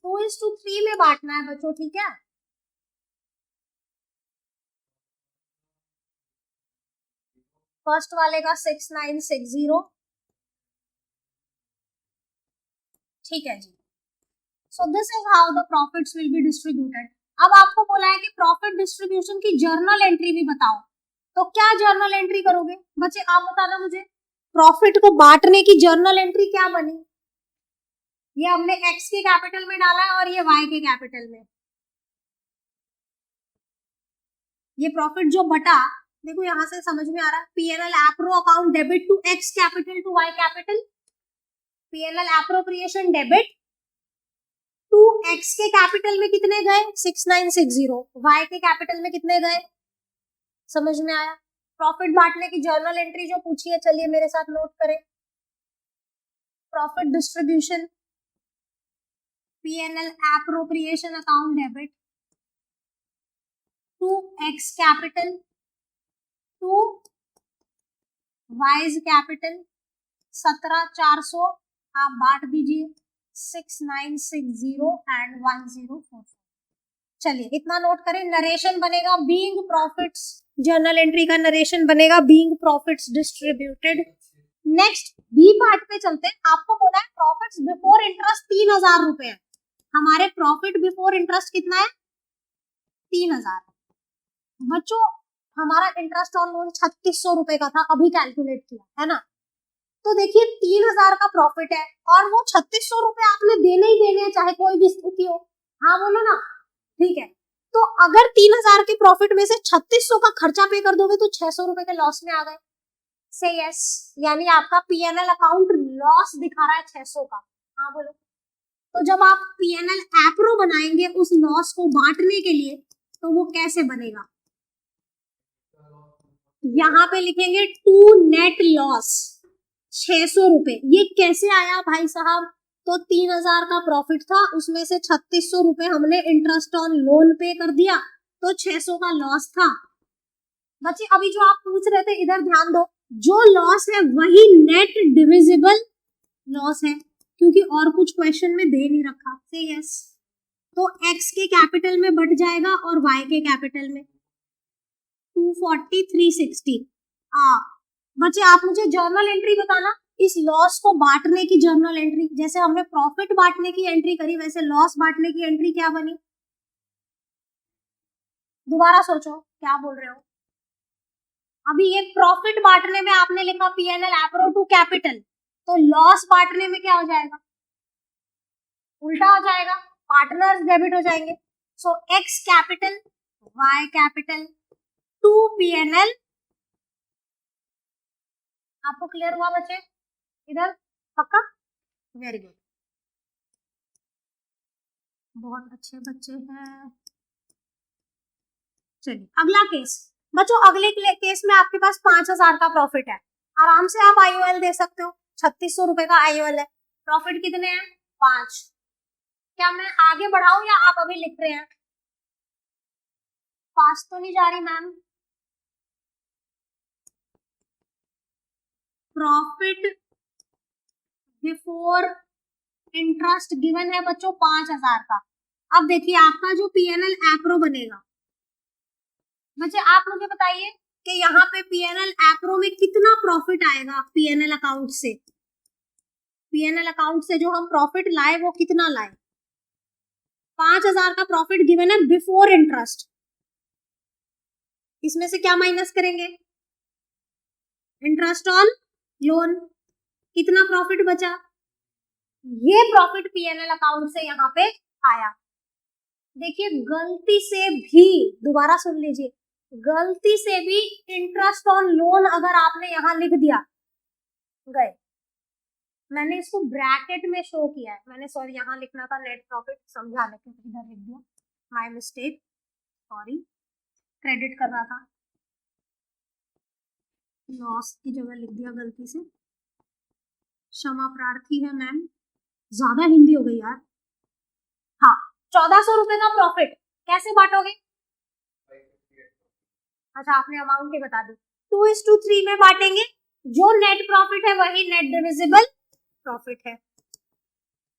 2:3 में बांटना है बच्चों। ठीक है, फर्स्ट वाले का 6960। ठीक है जी, so this is how the profits will be distributed. अब आपको बोला है कि प्रॉफिट डिस्ट्रीब्यूशन की जर्नल एंट्री भी बताओ, तो क्या जर्नल एंट्री करोगे बच्चे? आप बताना मुझे, प्रॉफिट को बांटने की जर्नल एंट्री क्या बनी? ये हमने एक्स के कैपिटल में डाला है और ये वाई के कैपिटल में। ये प्रॉफिट जो बटा, देखो यहां से समझ में आ रहा है, PNL appro account debit to X capital to Y capital, PNL appropriation debit to X के कैपिटल में कितने गए? 6960। वाई के कैपिटल में कितने गए? समझ में आया? प्रॉफिट बांटने की जर्नल एंट्री जो पूछी है, चलिए मेरे साथ नोट करें। Profit distribution PNL appropriation account debit to X capital to Y's capital 17,400 आप बांट दीजिए 6960 एंड 1044। चलिए इतना नोट करें। नरेशन बनेगा बीइंग प्रॉफिट्स, जर्नल एंट्री का नरेशन बनेगा being profits distributed. Next B part पे चलते हैं। आपको बोला है प्रॉफिट्स बिफोर इंटरेस्ट 3,000 रुपए है। हमारे प्रॉफिट बिफोर इंटरेस्ट कितना है? 3,000। बच्चों हमारा इंटरेस्ट ऑन लोन 3600 रुपए का था, अभी कैलकुलेट किया है ना। तो देखिए 3,000 का प्रॉफिट है और वो 3600 रुपए आपने देने ही देने हैं, चाहे कोई भी स्थिति हो। हाँ बोलो ना, ठीक है। तो अगर 3000 के प्रॉफिट में से 3600 का खर्चा पे कर दोगे तो 600 रुपए के लॉस में आ गए। से यस, यानी आपका पीएनएल अकाउंट लॉस दिखा रहा है 600 का। हाँ बोलो। तो जब आप पीएनएल एप्रो बनाएंगे उस लॉस को बांटने के लिए, तो वो कैसे बनेगा? यहाँ पे लिखेंगे टू नेट लॉस 600 रुपए। ये कैसे आया भाई साहब? तो 3000 का प्रॉफिट था, उसमें से 3600 रुपए हमने इंटरेस्ट ऑन लोन पे कर दिया, तो 600 का लॉस था। बच्चे अभी जो आप पूछ रहे थे इधर ध्यान दो, जो लॉस है वही नेट डिविजिबल लॉस है, क्योंकि और कुछ क्वेश्चन में दे नहीं रखा। से यस, तो x के कैपिटल में बढ़ जाएगा और y के कैपिटल में 240 360। बच्चे आप मुझे जर्नल एंट्री बताना, इस लॉस को बांटने की जर्नल एंट्री। जैसे हमने प्रॉफिट बांटने की एंट्री करी, वैसे लॉस बांटने की एंट्री क्या बनी? दोबारा सोचो क्या बोल रहे हो। अभी ये प्रॉफिट बांटने में आपने लिखा पीएनएल एप्रो टू कैपिटल, तो लॉस बांटने में क्या हो जाएगा? उल्टा हो जाएगा, पार्टनर्स डेबिट हो जाएंगे। So X capital Y capital to PNL. आपको क्लियर हुआ बच्चे? इधर पक्का? वेरी गुड, बहुत अच्छे बच्चे हैं। चलिए अगला केस। बच्चों अगले केस में आपके पास 5000 का प्रॉफिट है, आराम से आप आईओएल दे सकते हो। 3600 रुपए का आईओएल है, प्रॉफिट कितने हैं? 5। क्या मैं आगे बढ़ाऊं या आप अभी लिख रहे हैं? पास तो नहीं जा रही ma'am. Profit before interest given है बच्चों 5000 का। अब देखिए आपका जो पीएनएल एप्रो बनेगा, बच्चे आप मुझे बताइए कि यहाँ पे पीएनएल एप्रो में कितना प्रॉफिट आएगा पीएनएल अकाउंट से? पीएनएल अकाउंट से जो हम प्रॉफिट लाए वो कितना लाए? 5000 का प्रॉफिट गिवन है बिफोर इंटरेस्ट। इसमें से क्या माइनस करेंगे? Interest on loan. कितना प्रॉफिट बचा? ये प्रॉफिट पीएनएल अकाउंट से यहाँ पे आया। देखिए गलती से भी, दोबारा सुन लीजिए, गलती से भी इंटरेस्ट ऑन लोन अगर आपने यहाँ लिख दिया, गए। मैंने इसको ब्रैकेट में शो किया है, मैंने सॉरी यहाँ लिखना था नेट प्रॉफिट, समझाने के लिए इधर लिख दिया, माय मिस्टेक, सॉरी, क्रेडिट कर रहा था, लॉस की जगह लिख दिया गलती से, क्षमा प्रार्थी है मैम, ज्यादा हिंदी हो गई यार। हाँ 1400 रुपए का प्रॉफिट कैसे बांटोगे? अच्छा आपने अमाउंट ही बता दी, 2:3 में बांटेंगे। जो नेट प्रॉफिट है वही नेट डिविजिबल प्रॉफिट है।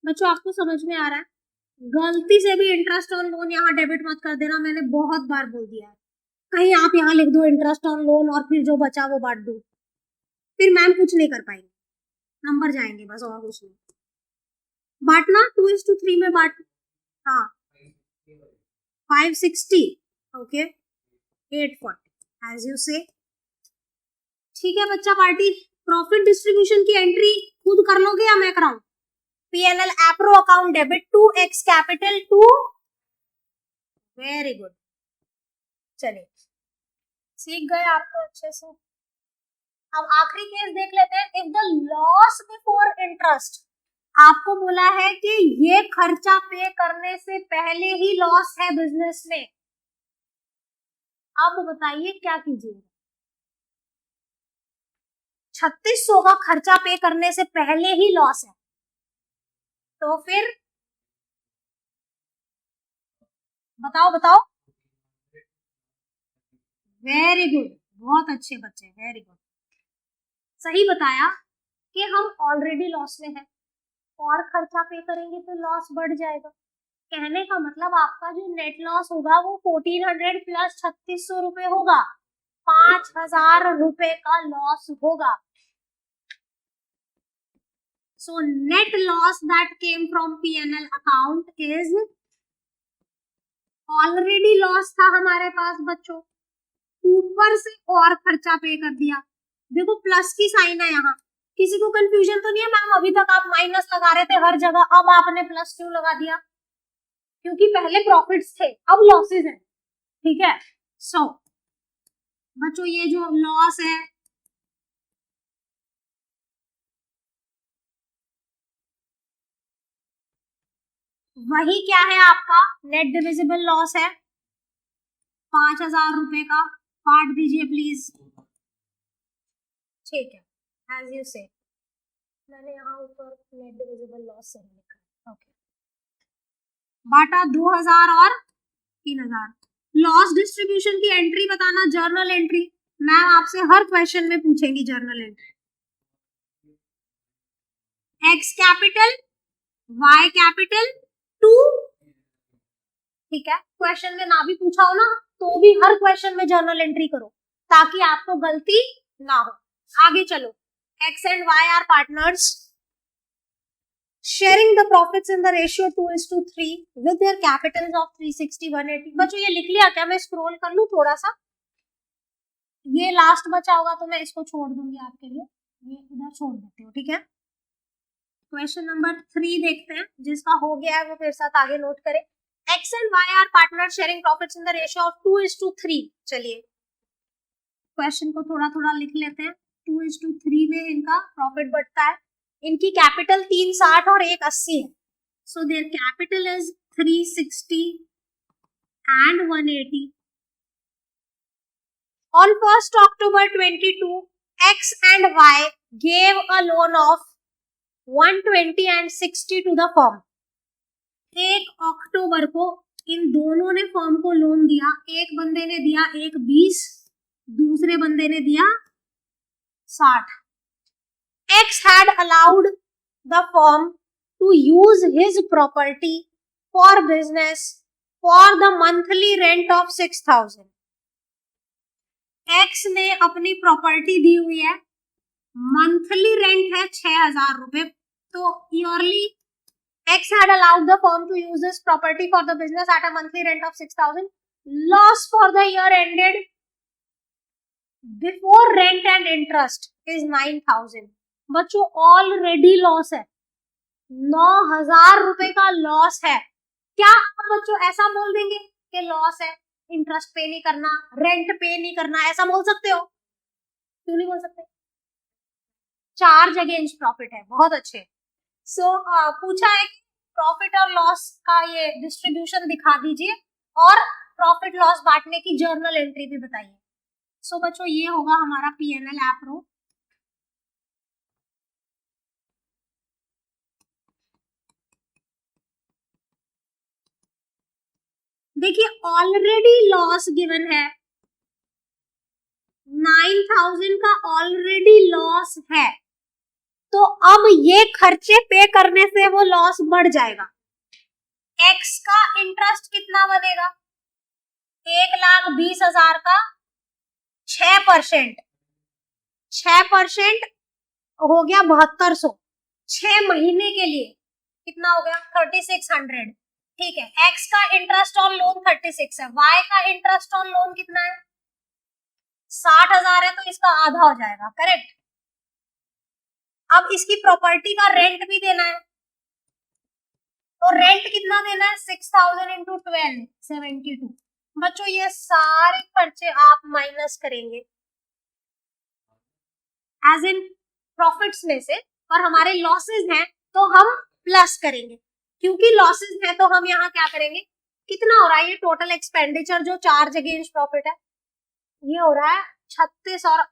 बच्चों आपको समझ में आ रहा है? गलती से भी इंटरेस्ट ऑन लोन यहाँ डेबिट मत कर देना, मैंने बहुत बार बोल दिया है। कहीं आप यहाँ लिख दो इंटरेस्ट ऑन लोन और फिर जो बचा वो बांट दो, फिर मैम कुछ नहीं कर पाएंगे, नंबर जाएंगे बस, और कुछ नहीं। बांटना 2:3 में बांट, हाँ 560 ओके 840 एज यू से। ठीक है बच्चा पार्टी, प्रॉफिट डिस्ट्रीब्यूशन की एंट्री खुद कर लोगे या मैं कराऊं? PNL appro account debit to X capital to, very good, चलिए सीख गए आप तो अच्छे से। अब आखिरी केस देख लेते हैं। If the loss before interest, आपको बोला है कि ये खर्चा पे करने से पहले ही लॉस है बिजनेस में, अब बताइए क्या कीजिए? 3600 का खर्चा पे करने से पहले ही लॉस है, तो फिर बताओ बताओ। वेरी गुड, बहुत अच्छे बच्चे, वेरी गुड, सही बताया कि हम ऑलरेडी लॉस में हैं और खर्चा पे करेंगे तो लॉस बढ़ जाएगा। कहने का मतलब आपका जो नेट लॉस होगा वो 1400 प्लस 3600 रुपए होगा, 5000 रुपए का लॉस होगा। So net loss that came from P&L account is already loss था हमारे पास बच्चों, ऊपर से और खर्चा पे कर दिया। देखो प्लस की साइन है यहाँ, किसी को कंफ्यूजन तो नहीं है मैम? अभी तक आप माइनस लगा रहे थे हर जगह, अब आपने प्लस क्यों लगा दिया? क्योंकि पहले प्रॉफिट्स थे अब लॉसेस हैं, ठीक है। सो बच्चों ये जो लॉस है वही क्या है आपका नेट डिविजिबल लॉस है 5,000 रुपए का। काट दीजिए प्लीज। ठीक है एज यू से मैंने यहाँ ऊपर नेट डिविजिबल लॉस सही लिखा। ओके बाटा 2,000 और 3,000। लॉस डिस्ट्रीब्यूशन की एंट्री बताना जर्नल एंट्री। मैम आपसे हर क्वेश्चन में पूछेंगी journal entry. X capital Y capital 2। ठीक है क्वेश्चन में ना भी पूछा हो ना तो भी हर क्वेश्चन में जर्नल एंट्री करो ताकि आपको गलती ना हो। आगे चलो X and Y are partners sharing the profits in the ratio 2:3 with their capitals of 360 180। बच्चों ये लिख लिया क्या? मैं स्क्रॉल कर लूं थोड़ा सा, ये लास्ट बचा होगा तो मैं इसको छोड़ दूंगी आपके लिए, ये इधर छोड़ देती हूँ। ठीक है क्वेश्चन नंबर 3 देखते हैं, जिसका हो गया है वो मेरे साथ आगे नोट करें। X and Y are partner sharing profits in the ratio of 2:3। चलिए क्वेश्चन को थोड़ा थोड़ा लिख लेते हैं। 2:3 में इनका प्रॉफिट बढ़ता है। इनकी कैपिटल 360 और 180 है। So their capital is 360 and 180। On 1st October 22 X and Y gave a loan of 120 and 60 to the firm। 1 October को इन दोनों ने फर्म को लोन दिया। एक बंदे ने दिया 120, दूसरे बंदे ने दिया 60। X had allowed the firm to use his property for business for the monthly rent of 6,000। X ने अपनी प्रॉपर्टी दी हुई है, मंथली रेंट है 6,000 रुपए। तो yearly X had allowed the firm to use this property for the business at a monthly rent of 6,000। Loss for the year ended before rent and interest is 9,000। बच्चों already loss है, 9,000 रुपए का loss है। क्या आप बच्चों ऐसा बोल देंगे कि लॉस है, इंटरेस्ट पे नहीं करना, रेंट पे नहीं करना, ऐसा बोल सकते हो? क्यों नहीं बोल सकते? चार्ज अगेंस्ट प्रॉफिट है, बहुत अच्छे। सो पूछा है कि प्रॉफिट और लॉस का ये डिस्ट्रीब्यूशन दिखा दीजिए और प्रॉफिट लॉस बांटने की जर्नल एंट्री भी बताइए। सो बच्चों ये होगा हमारा P&L एप्रो। देखिए ऑलरेडी लॉस गिवन है, 9,000 का ऑलरेडी लॉस है, तो अब ये खर्चे पे करने से वो लॉस बढ़ जाएगा। एक्स का इंटरेस्ट कितना बनेगा? 1,20,000 का 6%, 6% हो गया 7,200। 6 महीने के लिए कितना हो गया? 3,600। ठीक है एक्स का इंटरेस्ट ऑन लोन 36 है, वाई का इंटरेस्ट ऑन लोन कितना है? 60,000 है, तो इसका आधा हो जाएगा। करेक्ट। अब इसकी प्रॉपर्टी का रेंट भी देना है, तो रेंट कितना देना है? 6,000 इंटू 12 72। बच्चों ये सारे खर्चे आप माइनस करेंगे एज इन प्रॉफिट्स में से, और हमारे लॉसेस हैं तो हम प्लस करेंगे। क्योंकि लॉसेस है तो हम यहाँ क्या करेंगे? कितना हो रहा है ये टोटल एक्सपेंडिचर जो चार्ज अगेंस्ट प्रॉफिट है? ये हो रहा है 36 और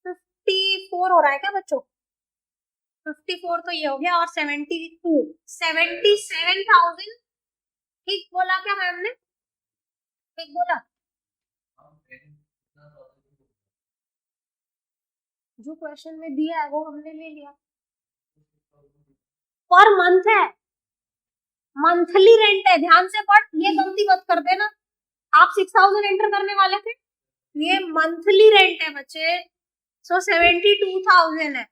54 हो रहा है क्या बच्चों? 54 तो ये हो गया, और 72 77,000। ठीक बोला क्या मैम ने? ठीक बोला। जो क्वेश्चन में दिया है वो हमने ले लिया। पर मंथ है, मंथली रेंट है, ध्यान से पढ़, ये गलती मत कर देना। आप 6,000 एंटर करने वाले थे, ये मंथली रेंट है बच्चे। सो 72,000 है।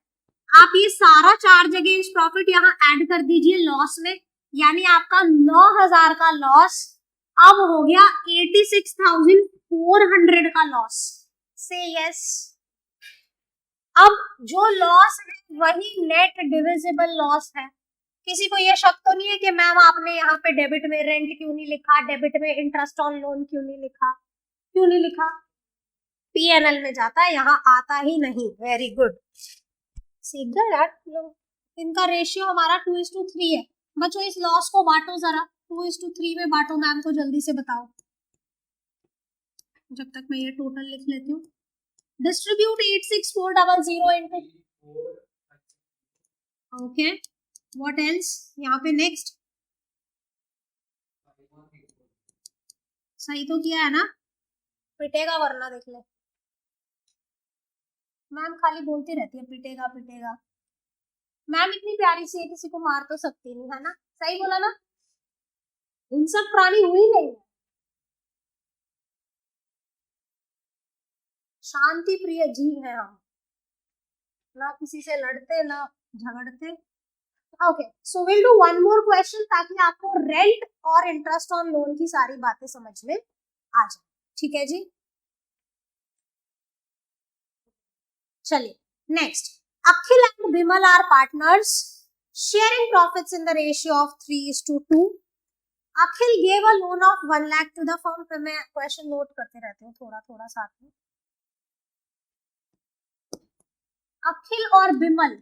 आप ये सारा चार्ज अगेंस्ट प्रॉफिट यहाँ ऐड कर दीजिए लॉस में, यानी आपका 9,000 का लॉस अब हो गया 86,400 का लॉस। से यस। अब जो लॉस है वही नेट डिविजिबल लॉस है, किसी को ये शक तो नहीं है कि मैम आपने यहाँ पे डेबिट में रेंट क्यों नहीं लिखा, डेबिट में इंटरेस्ट ऑन लोन क्यों नहीं लिखा, क्यों नहीं लिखा? पीएनएल में जाता है, यहाँ आता ही नहीं। वेरी गुड, सीख गए यार लोग। इनका रेशियो हमारा 2:3 है। बच्चों इस लॉस को बांटो जरा, 2:3 में बांटो, मैम को जल्दी से बताओ, जब तक मैं ये टोटल लिख लेती हूँ। Distribute 86400 into, okay, what else? यहाँ पे नेक्स्ट सही तो किया है ना? पिटेगा वरना देख ले, मैम खाली बोलती रहती है पिटेगा पिटेगा। मैम इतनी प्यारी सी है, किसी को मार तो सकती नहीं है ना? सही बोला ना? हिंसक प्राणी हुई नहीं है, शांति प्रिय जीव है हम, ना किसी से लड़ते ना झगड़ते। Okay, so will do one more question ताकि आपको रेंट और इंटरेस्ट ऑन लोन की सारी बातें समझ में आ जाए। ठीक है जी, चलिए next. Akhil and Bimal are partners sharing profits in the ratio of 3:2। Akhil gave a loan of 1 lakh to the firm. पे मैं क्वेश्चन नोट करते रहती हूँ थोड़ा थोड़ा साथ में। अखिल और बिमल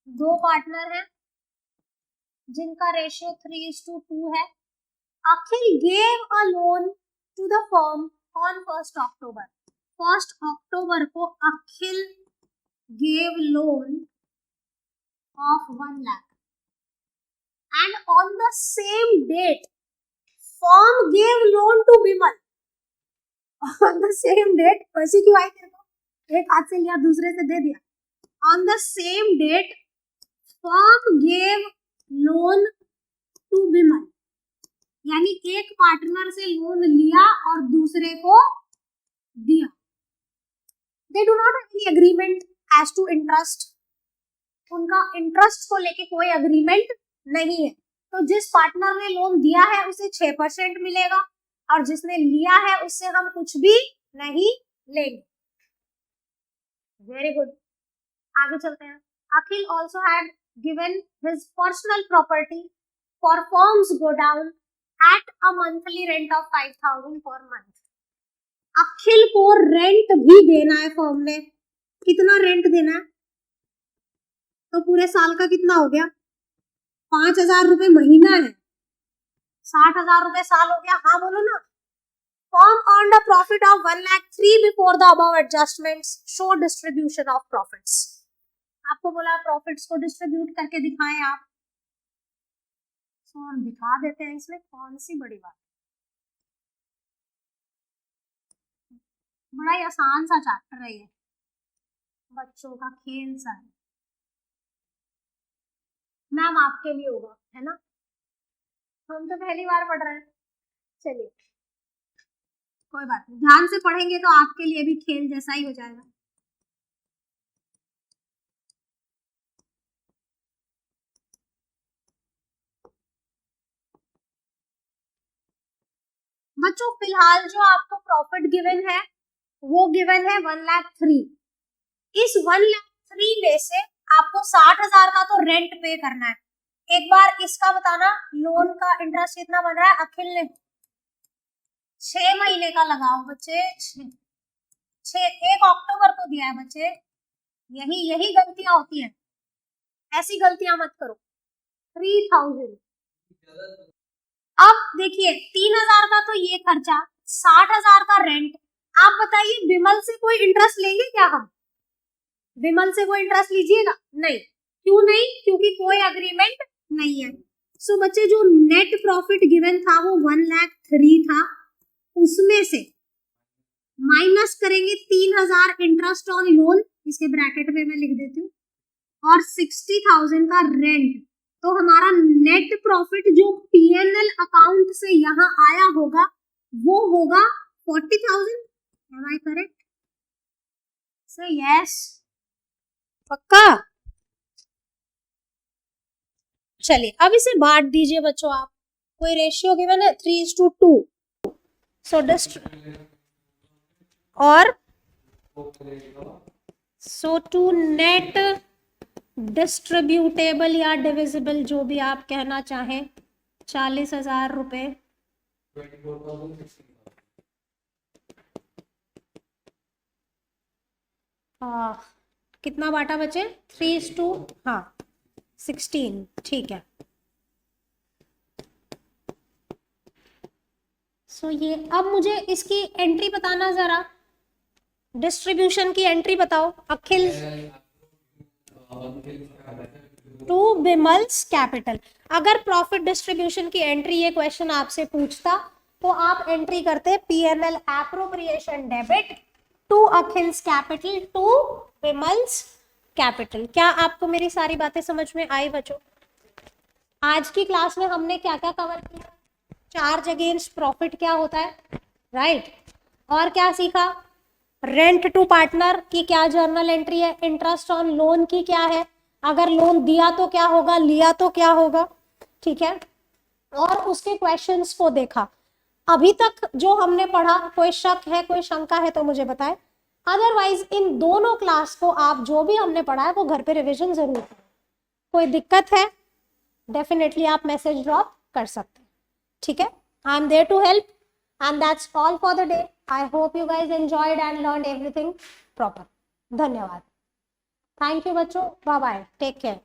दो पार्टनर हैं जिनका रेशियो 3:2 है। Akhil gave a loan to the firm on 1 October. 1 October को Akhil gave loan of 1 lakh and on the same date firm gave loan to Bimal on the same date। ऐसी क्यों आई तेरे को? एक हाथ से लिया दूसरे से दे दिया। on the same date firm gave loan to Bimal, यानी एक पार्टनर से लोन लिया और दूसरे को दिया। they do not have any agreement as to interest। उनका इंटरेस्ट को लेके कोई अग्रीमेंट नहीं है। तो जिस पार्टनर ने लोन दिया है उसे 6% मिलेगा और जिसने लिया है उससे हम कुछ भी नहीं लेंगे। वेरी गुड, आगे चलते हैं। Akhil also had given his personal property for firms godown at a monthly rent of 5000 per month. अखिल को रेंट भी देना है फर्म ने। कितना रेंट देना है? तो पूरे साल का कितना हो गया? 5000 रुपए महीना है, 60,000 रुपए साल हो गया। हाँ बोलो ना। Firm earned a profit of 1,03,000 before the above adjustments। show distribution of profits। आपको बोला प्रॉफिट्स को डिस्ट्रीब्यूट करके दिखाएं आप, तो हम दिखा देते हैं। इसमें कौन सी बड़ी बात, बड़ा ही आसान सा चैप्टर है ये, बच्चों का खेल सा है। मैम आपके लिए होगा, है ना? हम तो पहली बार पढ़ रहे हैं। चलिए कोई बात नहीं, ध्यान से पढ़ेंगे तो आपके लिए भी खेल जैसा ही हो जाएगा। बच्चों फिलहाल जो आपको प्रॉफिट गिवन है वो गिवन है 1,03,000। इस 1,03,000 में से आपको 60,000 का तो रेंट पे करना है। एक बार इसका बताना, लोन का इंटरेस्ट कितना बन रहा है? अखिल ने 6 महीने का लगाओ बच्चे, 1 अक्टूबर को दिया है बच्चे। यही गलतियां होती हैं, ऐसी गलतियां मत करो। 3,000। अब देखिए 3,000 का तो ये खर्चा, 60,000 का रेंट। आप बताइए बिमल से कोई इंटरेस्ट लेंगे क्या? हम बिमल से कोई इंटरेस्ट लीजिएगा? नहीं। क्यों नहीं? क्योंकि कोई अग्रीमेंट नहीं है। सो बच्चे जो नेट प्रॉफिट गिवन था वो 1,03,000 था, उसमें से माइनस करेंगे 3,000 इंटरेस्ट ऑन लोन, इसके ब्रैकेट में मैं लिख देती हूँ, और 60,000 का रेंट। तो हमारा नेट प्रॉफिट जो पीएनएल अकाउंट से यहाँ आया होगा वो होगा 40,000। Am I correct? Say yes। पक्का? चलिए अब इसे बांट दीजिए बच्चों आप। कोई रेशियो गिवन है 3:2। सो और सो टू नेट डिस्ट्रीब्यूटेबल या डिविजिबल जो भी आप कहना चाहें, 40,000 रुपए। कितना बांटा बचे? 3:, हाँ 16, ठीक है। सो ये अब मुझे इसकी एंट्री बताना जरा, डिस्ट्रीब्यूशन की एंट्री बताओ। Akhil to Bimal's capital. अगर प्रॉफिट डिस्ट्रीब्यूशन की एंट्री ये क्वेश्चन आपसे पूछता तो आप एंट्री करते PNL appropriation debit to Akhil's capital to Bimal's capital. क्या आपको मेरी सारी बातें समझ में आई बच्चों? आज की क्लास में हमने क्या क्या कवर किया? चार्ज अगेंस्ट प्रॉफिट क्या होता है, राइट? और क्या सीखा? रेंट टू पार्टनर की क्या जर्नल एंट्री है, इंटरेस्ट ऑन लोन की क्या है, अगर लोन दिया तो क्या होगा, लिया तो क्या होगा, ठीक है? और उसके क्वेश्चंस को देखा। अभी तक जो हमने पढ़ा, कोई शक है, कोई शंका है तो मुझे बताएं। अदरवाइज इन दोनों क्लास को आप जो भी हमने पढ़ा है वो घर पे रिवीजन जरूर करें। कोई दिक्कत है डेफिनेटली आप मैसेज ड्रॉप कर सकते हैं, ठीक है? I am there to help and that's all for the day. I hope you guys enjoyed and learned everything proper. धन्यवाद। थैंक यू बच्चों, बाय बाय, टेक केयर।